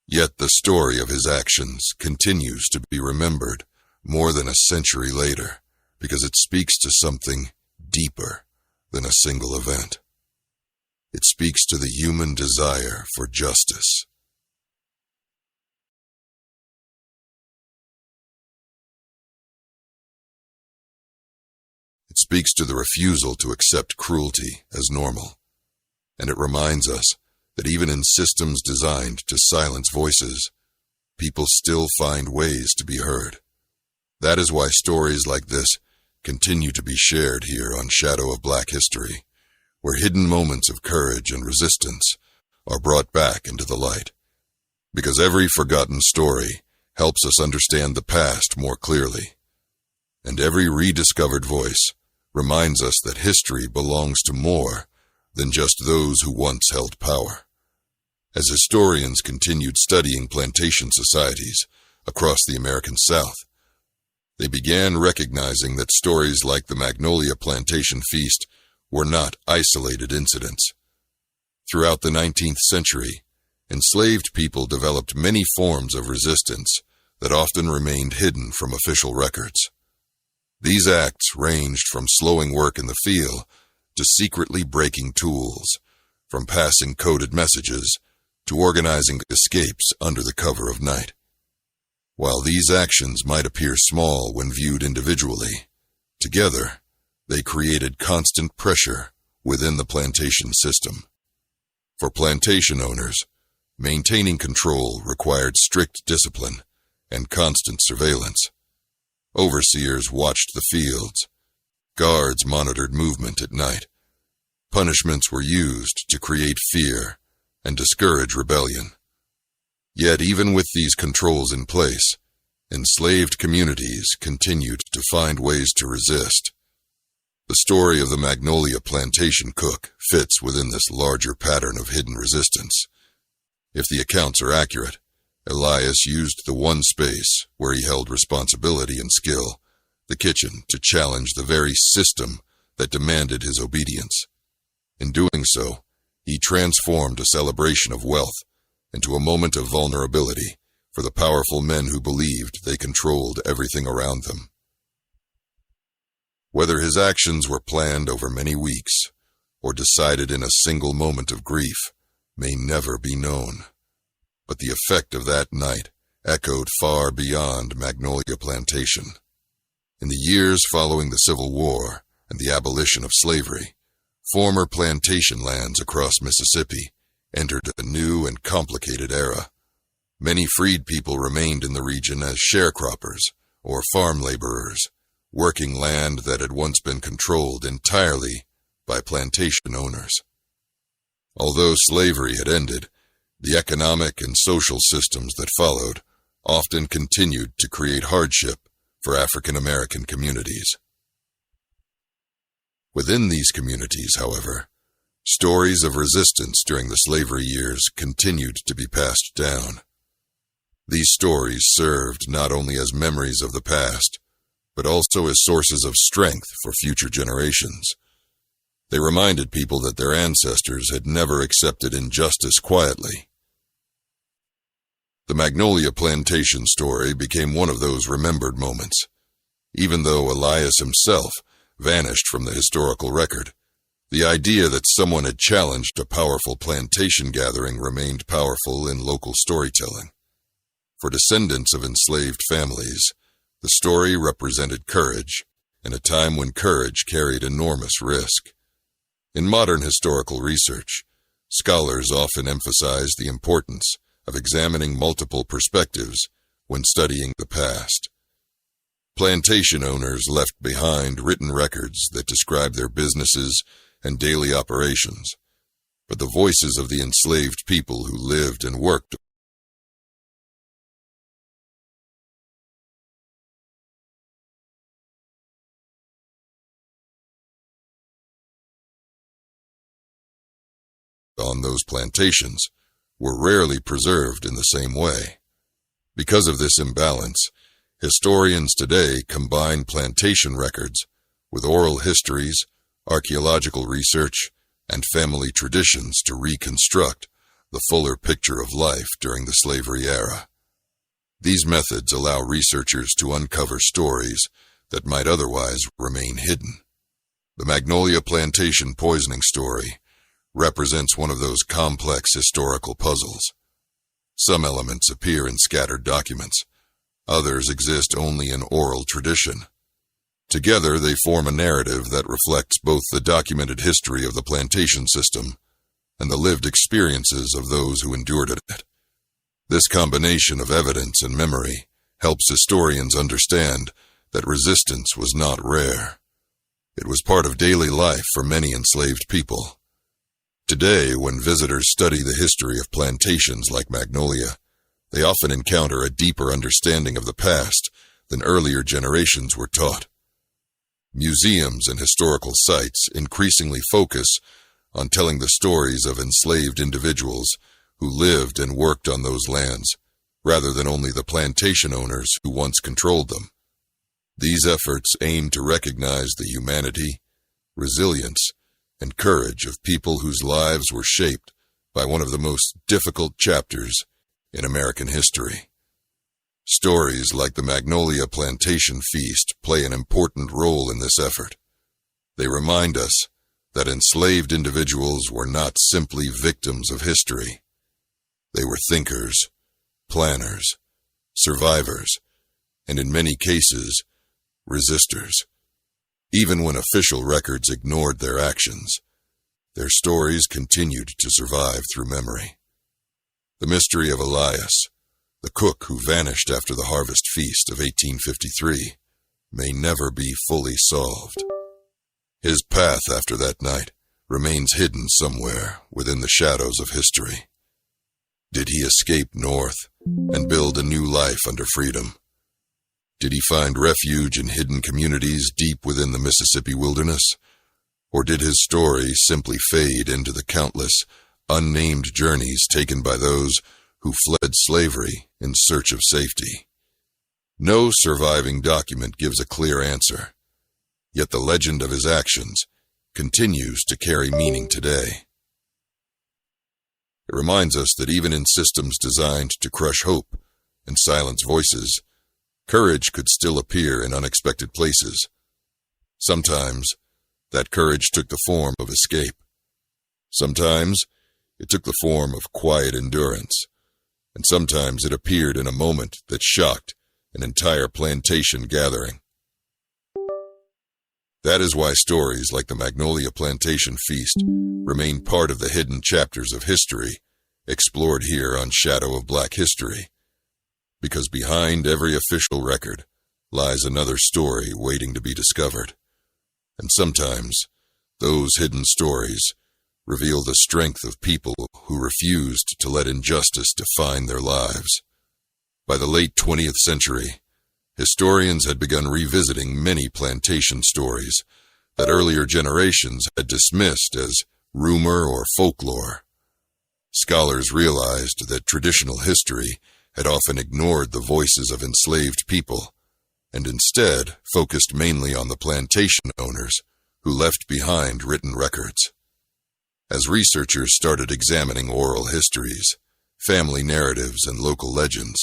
Yet the story of his actions continues to be remembered more than a century later because it speaks to something deeper than a single event. It speaks to the human desire for justice. It speaks to the refusal to accept cruelty as normal, and it reminds us that even in systems designed to silence voices, people still find ways to be heard. That is why stories like this continue to be shared here on Shadow of Black History, where hidden moments of courage and resistance are brought back into the light. Because every forgotten story helps us understand the past more clearly, and every rediscovered voice reminds us that history belongs to more than just those who once held power. As historians continued studying plantation societies across the American South, they began recognizing that stories like the Magnolia Plantation Feast were not isolated incidents. Throughout the 19th century, enslaved people developed many forms of resistance that often remained hidden from official records. These acts ranged from slowing work in the field to secretly breaking tools, from passing coded messages to organizing escapes under the cover of night. While these actions might appear small when viewed individually, together they created constant pressure within the plantation system. For plantation owners, maintaining control required strict discipline and constant surveillance. Overseers watched the fields. Guards monitored movement at night. Punishments were used to create fear and discourage rebellion. Yet even with these controls in place, enslaved communities continued to find ways to resist. The story of the Magnolia Plantation cook fits within this larger pattern of hidden resistance. If the accounts are accurate, Elias used the one space where he held responsibility and skill, the kitchen, to challenge the very system that demanded his obedience. In doing so, he transformed a celebration of wealth into a moment of vulnerability for the powerful men who believed they controlled everything around them. Whether his actions were planned over many weeks or decided in a single moment of grief may never be known. But the effect of that night echoed far beyond Magnolia Plantation. In the years following the Civil War and the abolition of slavery, former plantation lands across Mississippi entered a new and complicated era. Many freed people remained in the region as sharecroppers or farm laborers, working land that had once been controlled entirely by plantation owners. Although slavery had ended, the economic and social systems that followed often continued to create hardship for African American communities. Within these communities, however, stories of resistance during the slavery years continued to be passed down. These stories served not only as memories of the past, but also as sources of strength for future generations. They reminded people that their ancestors had never accepted injustice quietly. The Magnolia Plantation story became one of those remembered moments. Even though Elias himself vanished from the historical record, the idea that someone had challenged a powerful plantation gathering remained powerful in local storytelling. For descendants of enslaved families, the story represented courage, in a time when courage carried enormous risk. In modern historical research, scholars often emphasize the importance of examining multiple perspectives when studying the past. Plantation owners left behind written records that describe their businesses and daily operations, but the voices of the enslaved people who lived and worked on those plantations were rarely preserved in the same way. Because of this imbalance, historians today combine plantation records with oral histories, archaeological research, and family traditions to reconstruct the fuller picture of life during the slavery era. These methods allow researchers to uncover stories that might otherwise remain hidden. The Magnolia Plantation poisoning story represents one of those complex historical puzzles. Some elements appear in scattered documents. Others exist only in oral tradition. Together, they form a narrative that reflects both the documented history of the plantation system and the lived experiences of those who endured it. This combination of evidence and memory helps historians understand that resistance was not rare. It was part of daily life for many enslaved people. Today, when visitors study the history of plantations like Magnolia, they often encounter a deeper understanding of the past than earlier generations were taught. Museums and historical sites increasingly focus on telling the stories of enslaved individuals who lived and worked on those lands, rather than only the plantation owners who once controlled them. These efforts aim to recognize the humanity, resilience, and courage of people whose lives were shaped by one of the most difficult chapters in American history. Stories like the Magnolia Plantation Feast play an important role in this effort. They remind us that enslaved individuals were not simply victims of history. They were thinkers, planners, survivors, and in many cases, resistors. Even when official records ignored their actions, their stories continued to survive through memory. The mystery of Elias, the cook who vanished after the harvest feast of 1853, may never be fully solved. His path after that night remains hidden somewhere within the shadows of history. Did he escape north and build a new life under freedom? Did he find refuge in hidden communities deep within the Mississippi wilderness? Or did his story simply fade into the countless, unnamed journeys taken by those who fled slavery in search of safety? No surviving document gives a clear answer, yet the legend of his actions continues to carry meaning today. It reminds us that even in systems designed to crush hope and silence voices, courage could still appear in unexpected places. Sometimes, that courage took the form of escape. Sometimes, it took the form of quiet endurance. And sometimes it appeared in a moment that shocked an entire plantation gathering. That is why stories like the Magnolia Plantation Feast remain part of the hidden chapters of history explored here on Shadow of Black History. Because behind every official record lies another story waiting to be discovered. And sometimes, those hidden stories reveal the strength of people who refused to let injustice define their lives. By the late 20th century, historians had begun revisiting many plantation stories that earlier generations had dismissed as rumor or folklore. Scholars realized that traditional history had often ignored the voices of enslaved people, and instead focused mainly on the plantation owners who left behind written records. As researchers started examining oral histories, family narratives, and local legends,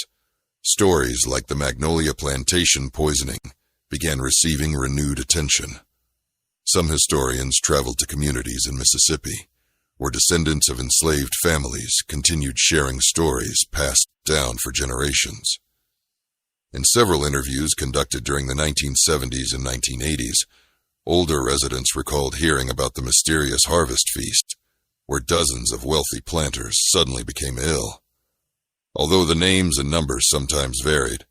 stories like the Magnolia Plantation poisoning began receiving renewed attention. Some historians traveled to communities in Mississippi, where descendants of enslaved families continued sharing stories passed down for generations. In several interviews conducted during the 1970s and 1980s, older residents recalled hearing about the mysterious harvest feast, where dozens of wealthy planters suddenly became ill. Although the names and numbers sometimes varied,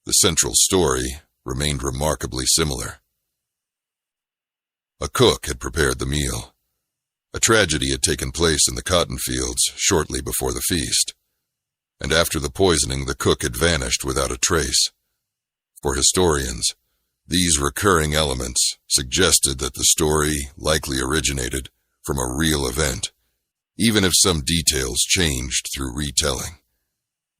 the central story remained remarkably similar. A cook had prepared the meal. A tragedy had taken place in the cotton fields shortly before the feast, and after the poisoning the cook had vanished without a trace. For historians, these recurring elements suggested that the story likely originated from a real event, even if some details changed through retelling.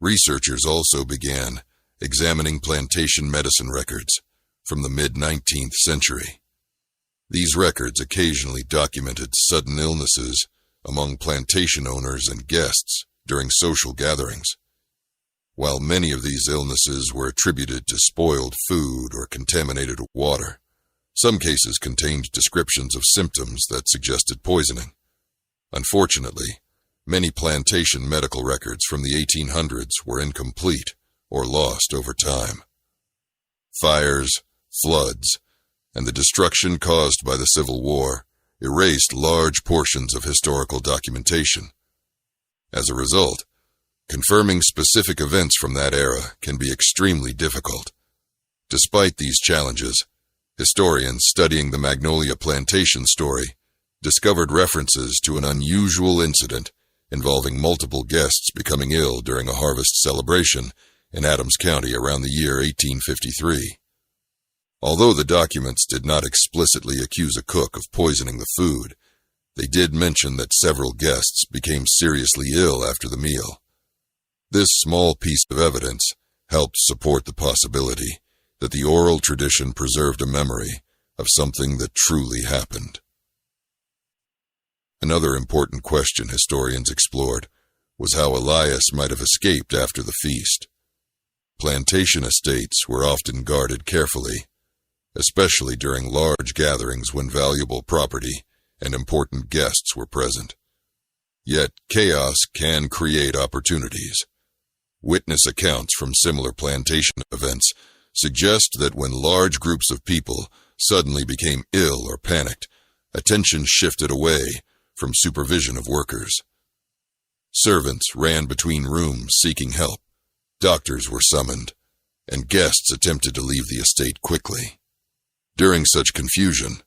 Researchers also began examining plantation medicine records from the mid-19th century. These records occasionally documented sudden illnesses among plantation owners and guests during social gatherings. While many of these illnesses were attributed to spoiled food or contaminated water, some cases contained descriptions of symptoms that suggested poisoning. Unfortunately, many plantation medical records from the 1800s were incomplete or lost over time. Fires, floods, and the destruction caused by the Civil War erased large portions of historical documentation. As a result, confirming specific events from that era can be extremely difficult. Despite these challenges, historians studying the Magnolia Plantation story discovered references to an unusual incident involving multiple guests becoming ill during a harvest celebration in Adams County around the year 1853. Although the documents did not explicitly accuse a cook of poisoning the food, they did mention that several guests became seriously ill after the meal. This small piece of evidence helped support the possibility that the oral tradition preserved a memory of something that truly happened. Another important question historians explored was how Elias might have escaped after the feast. Plantation estates were often guarded carefully, especially during large gatherings when valuable property and important guests were present. Yet chaos can create opportunities. Witness accounts from similar plantation events suggest that when large groups of people suddenly became ill or panicked, attention shifted away from supervision of workers. Servants ran between rooms seeking help, doctors were summoned, and guests attempted to leave the estate quickly. During such confusion,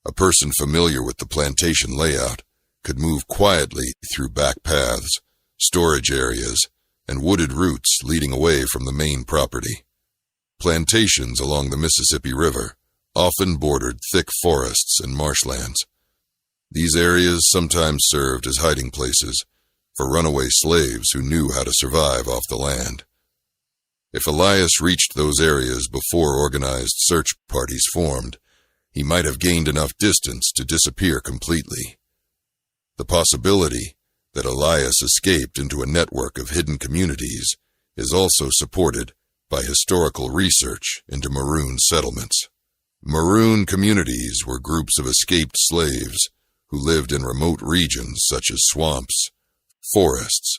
a person familiar with the plantation layout could move quietly through back paths, storage areas, and wooded routes leading away from the main property. Plantations along the Mississippi River often bordered thick forests and marshlands. These areas sometimes served as hiding places for runaway slaves who knew how to survive off the land. If Elias reached those areas before organized search parties formed, he might have gained enough distance to disappear completely. The possibility that Elias escaped into a network of hidden communities is also supported by historical research into maroon settlements. Maroon communities were groups of escaped slaves who lived in remote regions such as swamps, forests,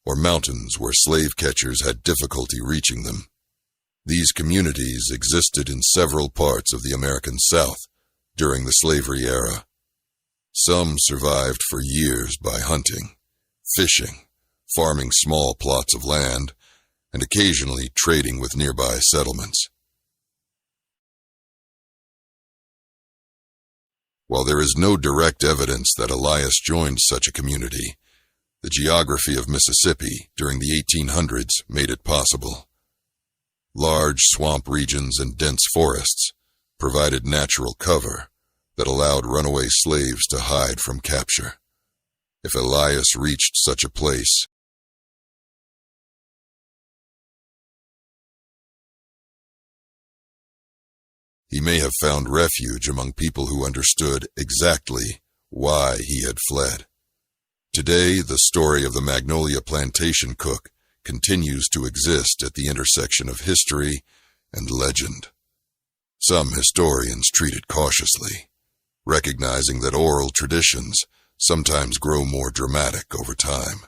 or mountains where slave catchers had difficulty reaching them. These communities existed in several parts of the American South during the slavery era. Some survived for years by hunting, fishing, farming small plots of land, and occasionally trading with nearby settlements. While there is no direct evidence that Elias joined such a community, the geography of Mississippi during the 1800s made it possible. Large swamp regions and dense forests provided natural cover that allowed runaway slaves to hide from capture. If Elias reached such a place, he may have found refuge among people who understood exactly why he had fled. Today, the story of the Magnolia Plantation cook continues to exist at the intersection of history and legend. Some historians treat it cautiously, recognizing that oral traditions sometimes grow more dramatic over time.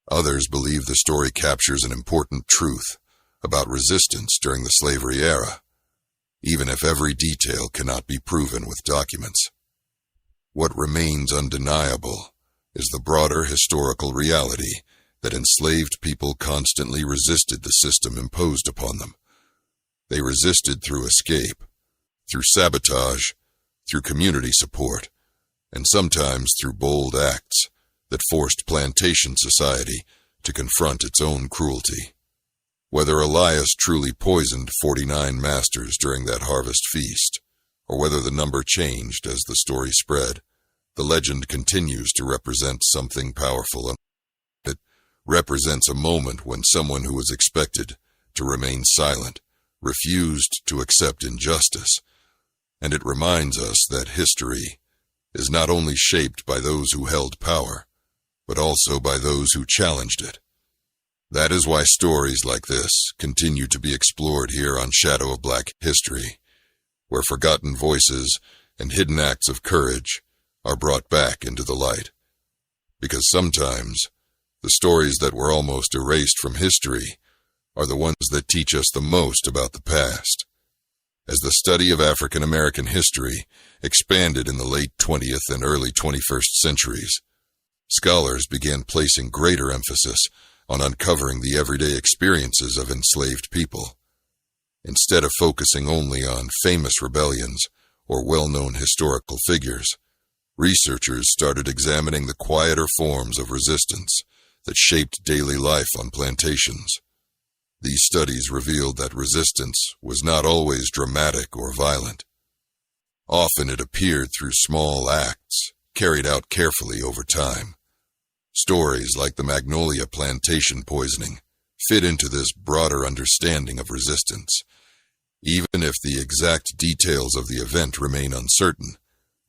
Others believe the story captures an important truth about resistance during the slavery era, even if every detail cannot be proven with documents. What remains undeniable is the broader historical reality that enslaved people constantly resisted the system imposed upon them. They resisted through escape, through sabotage, through community support, and sometimes through bold acts that forced plantation society to confront its own cruelty. Whether Elias truly poisoned 49 masters during that harvest feast, or whether the number changed as the story spread, the legend continues to represent something powerful. It represents a moment when someone who was expected to remain silent refused to accept injustice, and it reminds us that history is not only shaped by those who held power, but also by those who challenged it. That is why stories like this continue to be explored here on Shadow of Black History, where forgotten voices and hidden acts of courage are brought back into the light. Because sometimes, the stories that were almost erased from history are the ones that teach us the most about the past. As the study of African American history expanded in the late 20th and early 21st centuries, scholars began placing greater emphasis on uncovering the everyday experiences of enslaved people. Instead of focusing only on famous rebellions or well-known historical figures, researchers started examining the quieter forms of resistance that shaped daily life on plantations. These studies revealed that resistance was not always dramatic or violent. Often it appeared through small acts, carried out carefully over time. Stories like the Magnolia Plantation poisoning fit into this broader understanding of resistance. Even if the exact details of the event remain uncertain,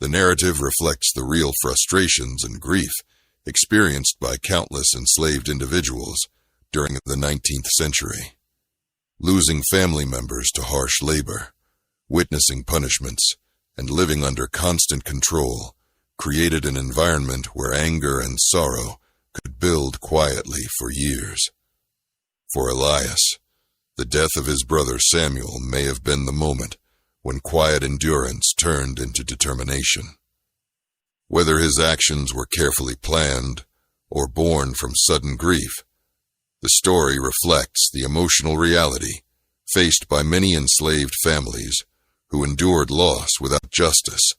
the narrative reflects the real frustrations and grief experienced by countless enslaved individuals during the 19th century. Losing family members to harsh labor, witnessing punishments, and living under constant control created an environment where anger and sorrow could build quietly for years. For Elias, the death of his brother Samuel may have been the moment when quiet endurance turned into determination. Whether his actions were carefully planned or born from sudden grief, the story reflects the emotional reality faced by many enslaved families who endured loss without justice.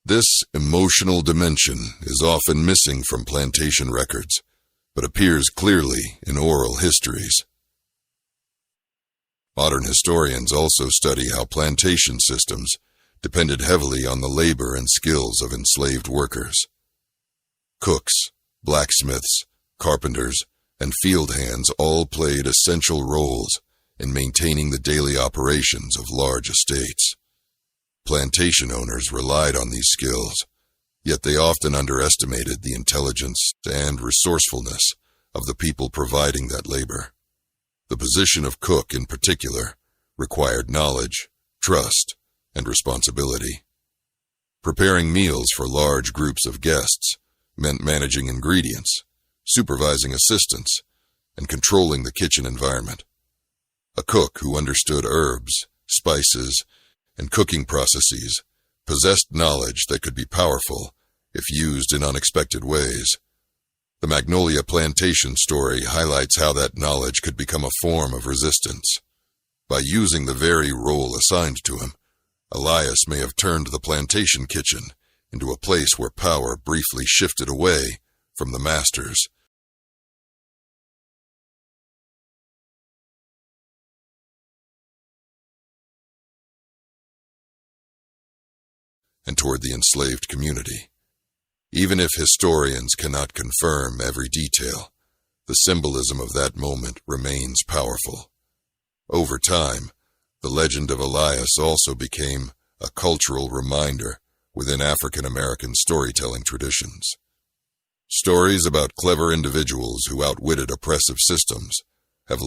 This emotional dimension is often missing from plantation records, but appears clearly in oral histories. Modern historians also study how plantation systems depended heavily on the labor and skills of enslaved workers. Cooks, blacksmiths, carpenters, and field hands all played essential roles in maintaining the daily operations of large estates. Plantation owners relied on these skills, yet they often underestimated the intelligence and resourcefulness of the people providing that labor. The position of cook, in particular, required knowledge, trust, and responsibility. Preparing meals for large groups of guests meant managing ingredients, supervising assistants, and controlling the kitchen environment. A cook who understood herbs, spices, and cooking processes possessed knowledge that could be powerful if used in unexpected ways. The Magnolia Plantation story highlights how that knowledge could become a form of resistance. By using the very role assigned to him, Elias may have turned the plantation kitchen into a place where power briefly shifted away from the masters. And toward the enslaved community. Even if historians cannot confirm every detail, the symbolism of that moment remains powerful. Over time, the legend of Elias also became a cultural reminder within African American storytelling traditions. Stories about clever individuals who outwitted oppressive systems have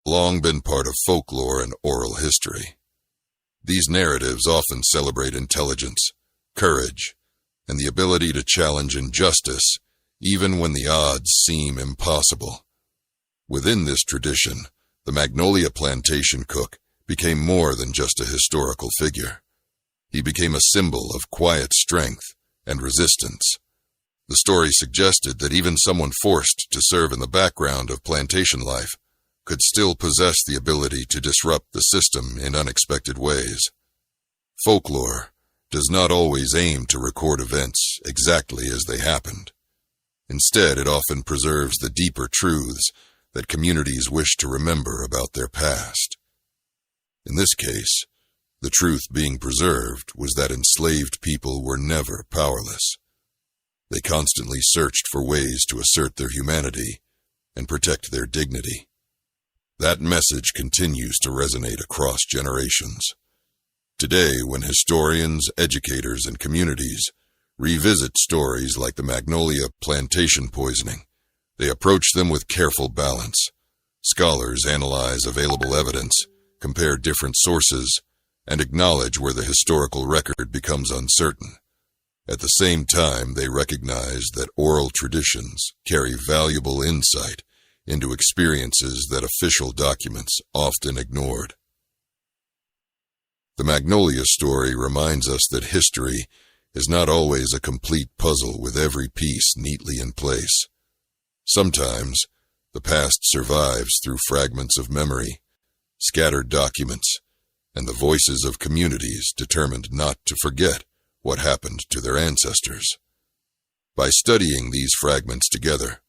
long been part of folklore and oral history. These narratives often celebrate intelligence, courage, and the ability to challenge injustice even when the odds seem impossible. Within this tradition, the Magnolia Plantation cook became more than just a historical figure. He became a symbol of quiet strength and resistance. The story suggested that even someone forced to serve in the background of plantation life could still possess the ability to disrupt the system in unexpected ways. Folklore does not always aim to record events exactly as they happened. Instead, it often preserves the deeper truths that communities wish to remember about their past. In this case, the truth being preserved was that enslaved people were never powerless. They constantly searched for ways to assert their humanity and protect their dignity. That message continues to resonate across generations. Today, when historians, educators, and communities revisit stories like the Magnolia Plantation poisoning, they approach them with careful balance. Scholars analyze available evidence, compare different sources, and acknowledge where the historical record becomes uncertain. At the same time, they recognize that oral traditions carry valuable insight into experiences that official documents often ignored. The Magnolia story reminds us that history is not always a complete puzzle with every piece neatly in place. Sometimes, the past survives through fragments of memory, scattered documents, and the voices of communities determined not to forget what happened to their ancestors. By studying these fragments together,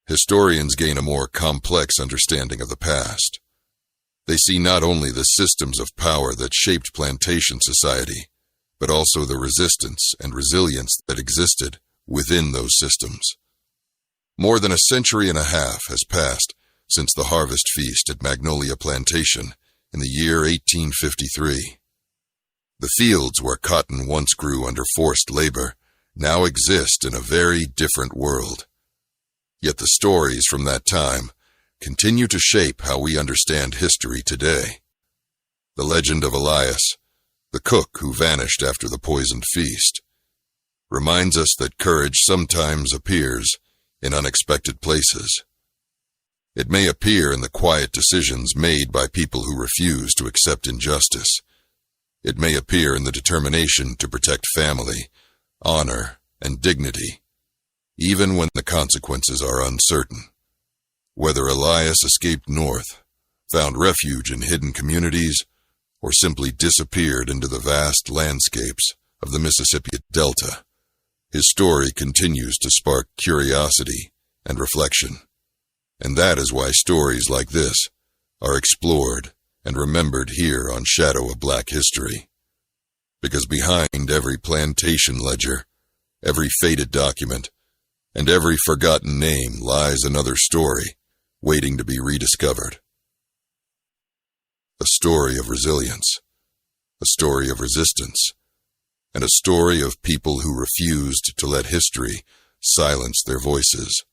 historians gain a more complex understanding of the past. They see not only the systems of power that shaped plantation society, but also the resistance and resilience that existed within those systems. More than a century and a half has passed since the harvest feast at Magnolia Plantation in the year 1853. The fields where cotton once grew under forced labor now exist in a very different world. Yet the stories from that time continue to shape how we understand history today. The legend of Elias, the cook who vanished after the poisoned feast, reminds us that courage sometimes appears in unexpected places. It may appear in the quiet decisions made by people who refuse to accept injustice. It may appear in the determination to protect family, honor, and dignity, even when the consequences are uncertain. Whether Elias escaped north, found refuge in hidden communities, or simply disappeared into the vast landscapes of the Mississippi Delta, his story continues to spark curiosity and reflection. And that is why stories like this are explored and remembered here on Shadow of Black History. Because behind every plantation ledger, every faded document, and every forgotten name lies another story waiting to be rediscovered. A story of resilience, a story of resistance, and a story of people who refused to let history silence their voices.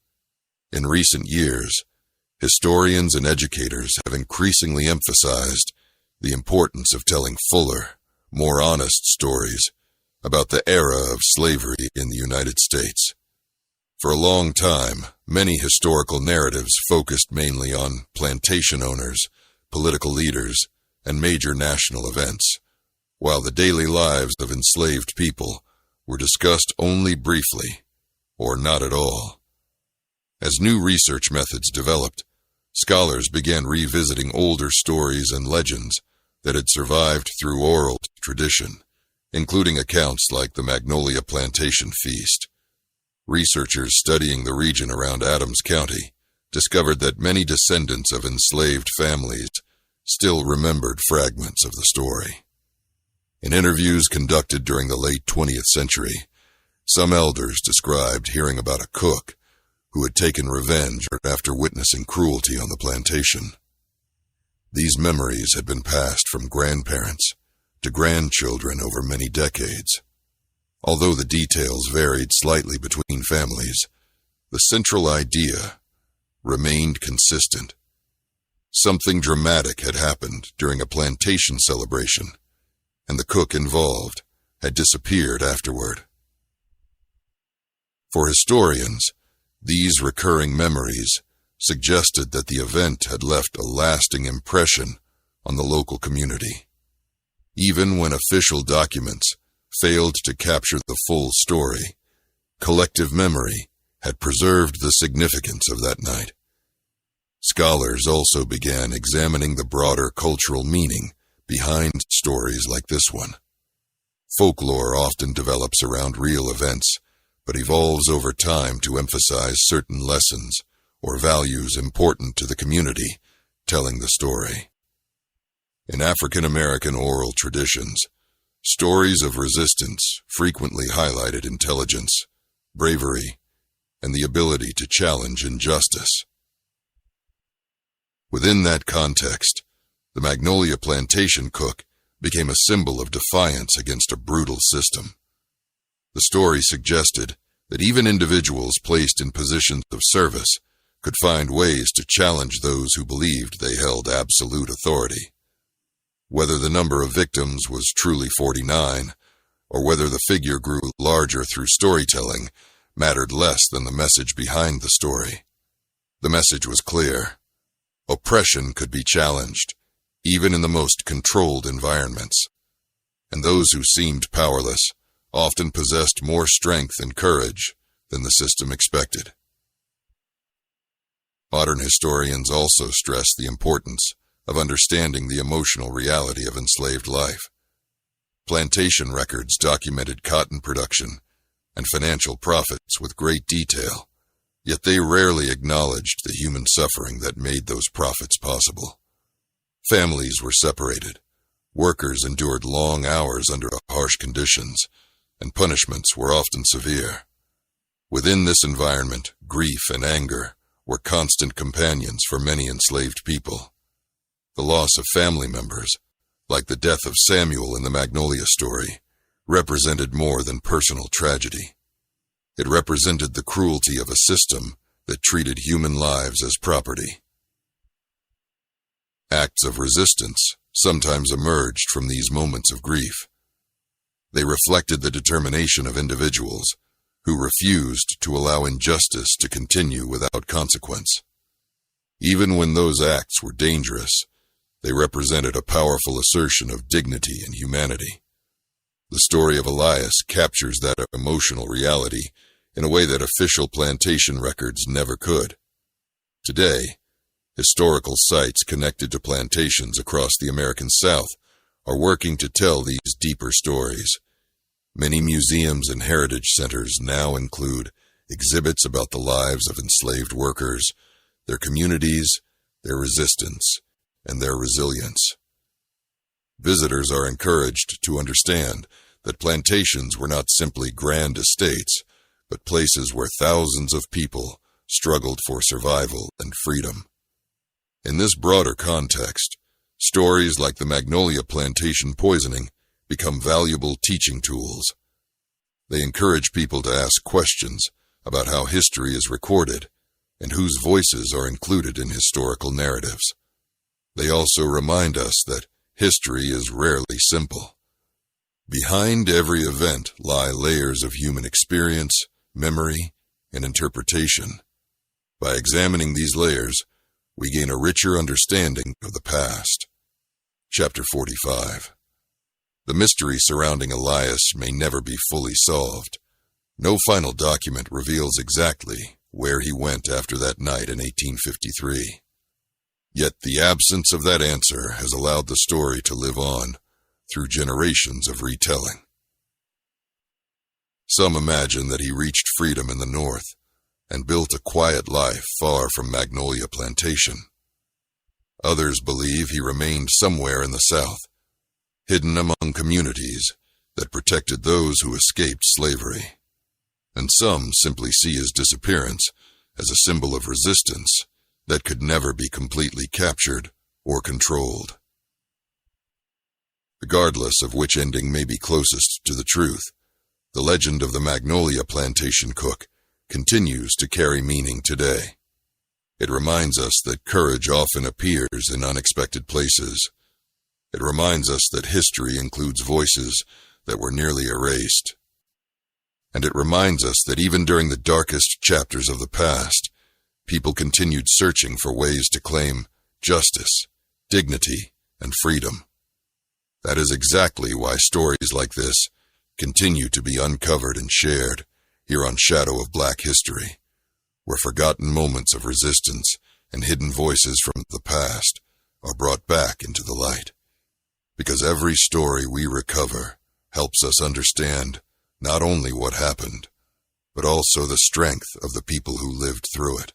In recent years, historians and educators have increasingly emphasized the importance of telling fuller, more honest stories about the era of slavery in the United States. For a long time, many historical narratives focused mainly on plantation owners, political leaders, and major national events, while the daily lives of enslaved people were discussed only briefly, or not at all. As new research methods developed, scholars began revisiting older stories and legends that had survived through oral tradition, including accounts like the Magnolia Plantation Feast. Researchers studying the region around Adams County discovered that many descendants of enslaved families still remembered fragments of the story. In interviews conducted during the late 20th century, some elders described hearing about a cook who had taken revenge after witnessing cruelty on the plantation. These memories had been passed from grandparents to grandchildren over many decades. Although the details varied slightly between families, the central idea remained consistent. Something dramatic had happened during a plantation celebration, and the cook involved had disappeared afterward. For historians, these recurring memories suggested that the event had left a lasting impression on the local community. Even when official documents failed to capture the full story, collective memory had preserved the significance of that night. Scholars also began examining the broader cultural meaning behind stories like this one. Folklore often develops around real events, but evolves over time to emphasize certain lessons or values important to the community telling the story. In African American oral traditions, stories of resistance frequently highlighted intelligence, bravery, and the ability to challenge injustice. Within that context, the Magnolia Plantation cook became a symbol of defiance against a brutal system. The story suggested that even individuals placed in positions of service could find ways to challenge those who believed they held absolute authority. Whether the number of victims was truly 49, or whether the figure grew larger through storytelling, mattered less than the message behind the story. The message was clear. Oppression could be challenged, even in the most controlled environments, and those who seemed powerless often possessed more strength and courage than the system expected. Modern historians also stress the importance of understanding the emotional reality of enslaved life. Plantation records documented cotton production and financial profits with great detail, yet they rarely acknowledged the human suffering that made those profits possible. Families were separated, workers endured long hours under harsh conditions, and punishments were often severe. Within this environment, grief and anger were constant companions for many enslaved people. The loss of family members, like the death of Samuel in the Magnolia story, represented more than personal tragedy. It represented the cruelty of a system that treated human lives as property. Acts of resistance sometimes emerged from these moments of grief. They reflected the determination of individuals who refused to allow injustice to continue without consequence. Even when those acts were dangerous, they represented a powerful assertion of dignity and humanity. The story of Elias captures that emotional reality in a way that official plantation records never could. Today, historical sites connected to plantations across the American South are working to tell these deeper stories. Many museums and heritage centers now include exhibits about the lives of enslaved workers, their communities, their resistance, and their resilience. Visitors are encouraged to understand that plantations were not simply grand estates, but places where thousands of people struggled for survival and freedom. In this broader context, stories like the Magnolia Plantation poisoning become valuable teaching tools. They encourage people to ask questions about how history is recorded and whose voices are included in historical narratives. They also remind us that history is rarely simple. Behind every event lie layers of human experience, memory, and interpretation. By examining these layers, we gain a richer understanding of the past. Chapter 45. The mystery surrounding Elias may never be fully solved. No final document reveals exactly where he went after that night in 1853. Yet the absence of that answer has allowed the story to live on through generations of retelling. Some imagine that he reached freedom in the North and built a quiet life far from Magnolia Plantation. Others believe he remained somewhere in the South, hidden among communities that protected those who escaped slavery. And some simply see his disappearance as a symbol of resistance that could never be completely captured or controlled. Regardless of which ending may be closest to the truth, the legend of the Magnolia Plantation cook continues to carry meaning today. It reminds us that courage often appears in unexpected places. It reminds us that history includes voices that were nearly erased. And it reminds us that even during the darkest chapters of the past, people continued searching for ways to claim justice, dignity, and freedom. That is exactly why stories like this continue to be uncovered and shared here on Shadow of Black History, where forgotten moments of resistance and hidden voices from the past are brought back into the light. Because every story we recover helps us understand not only what happened, but also the strength of the people who lived through it.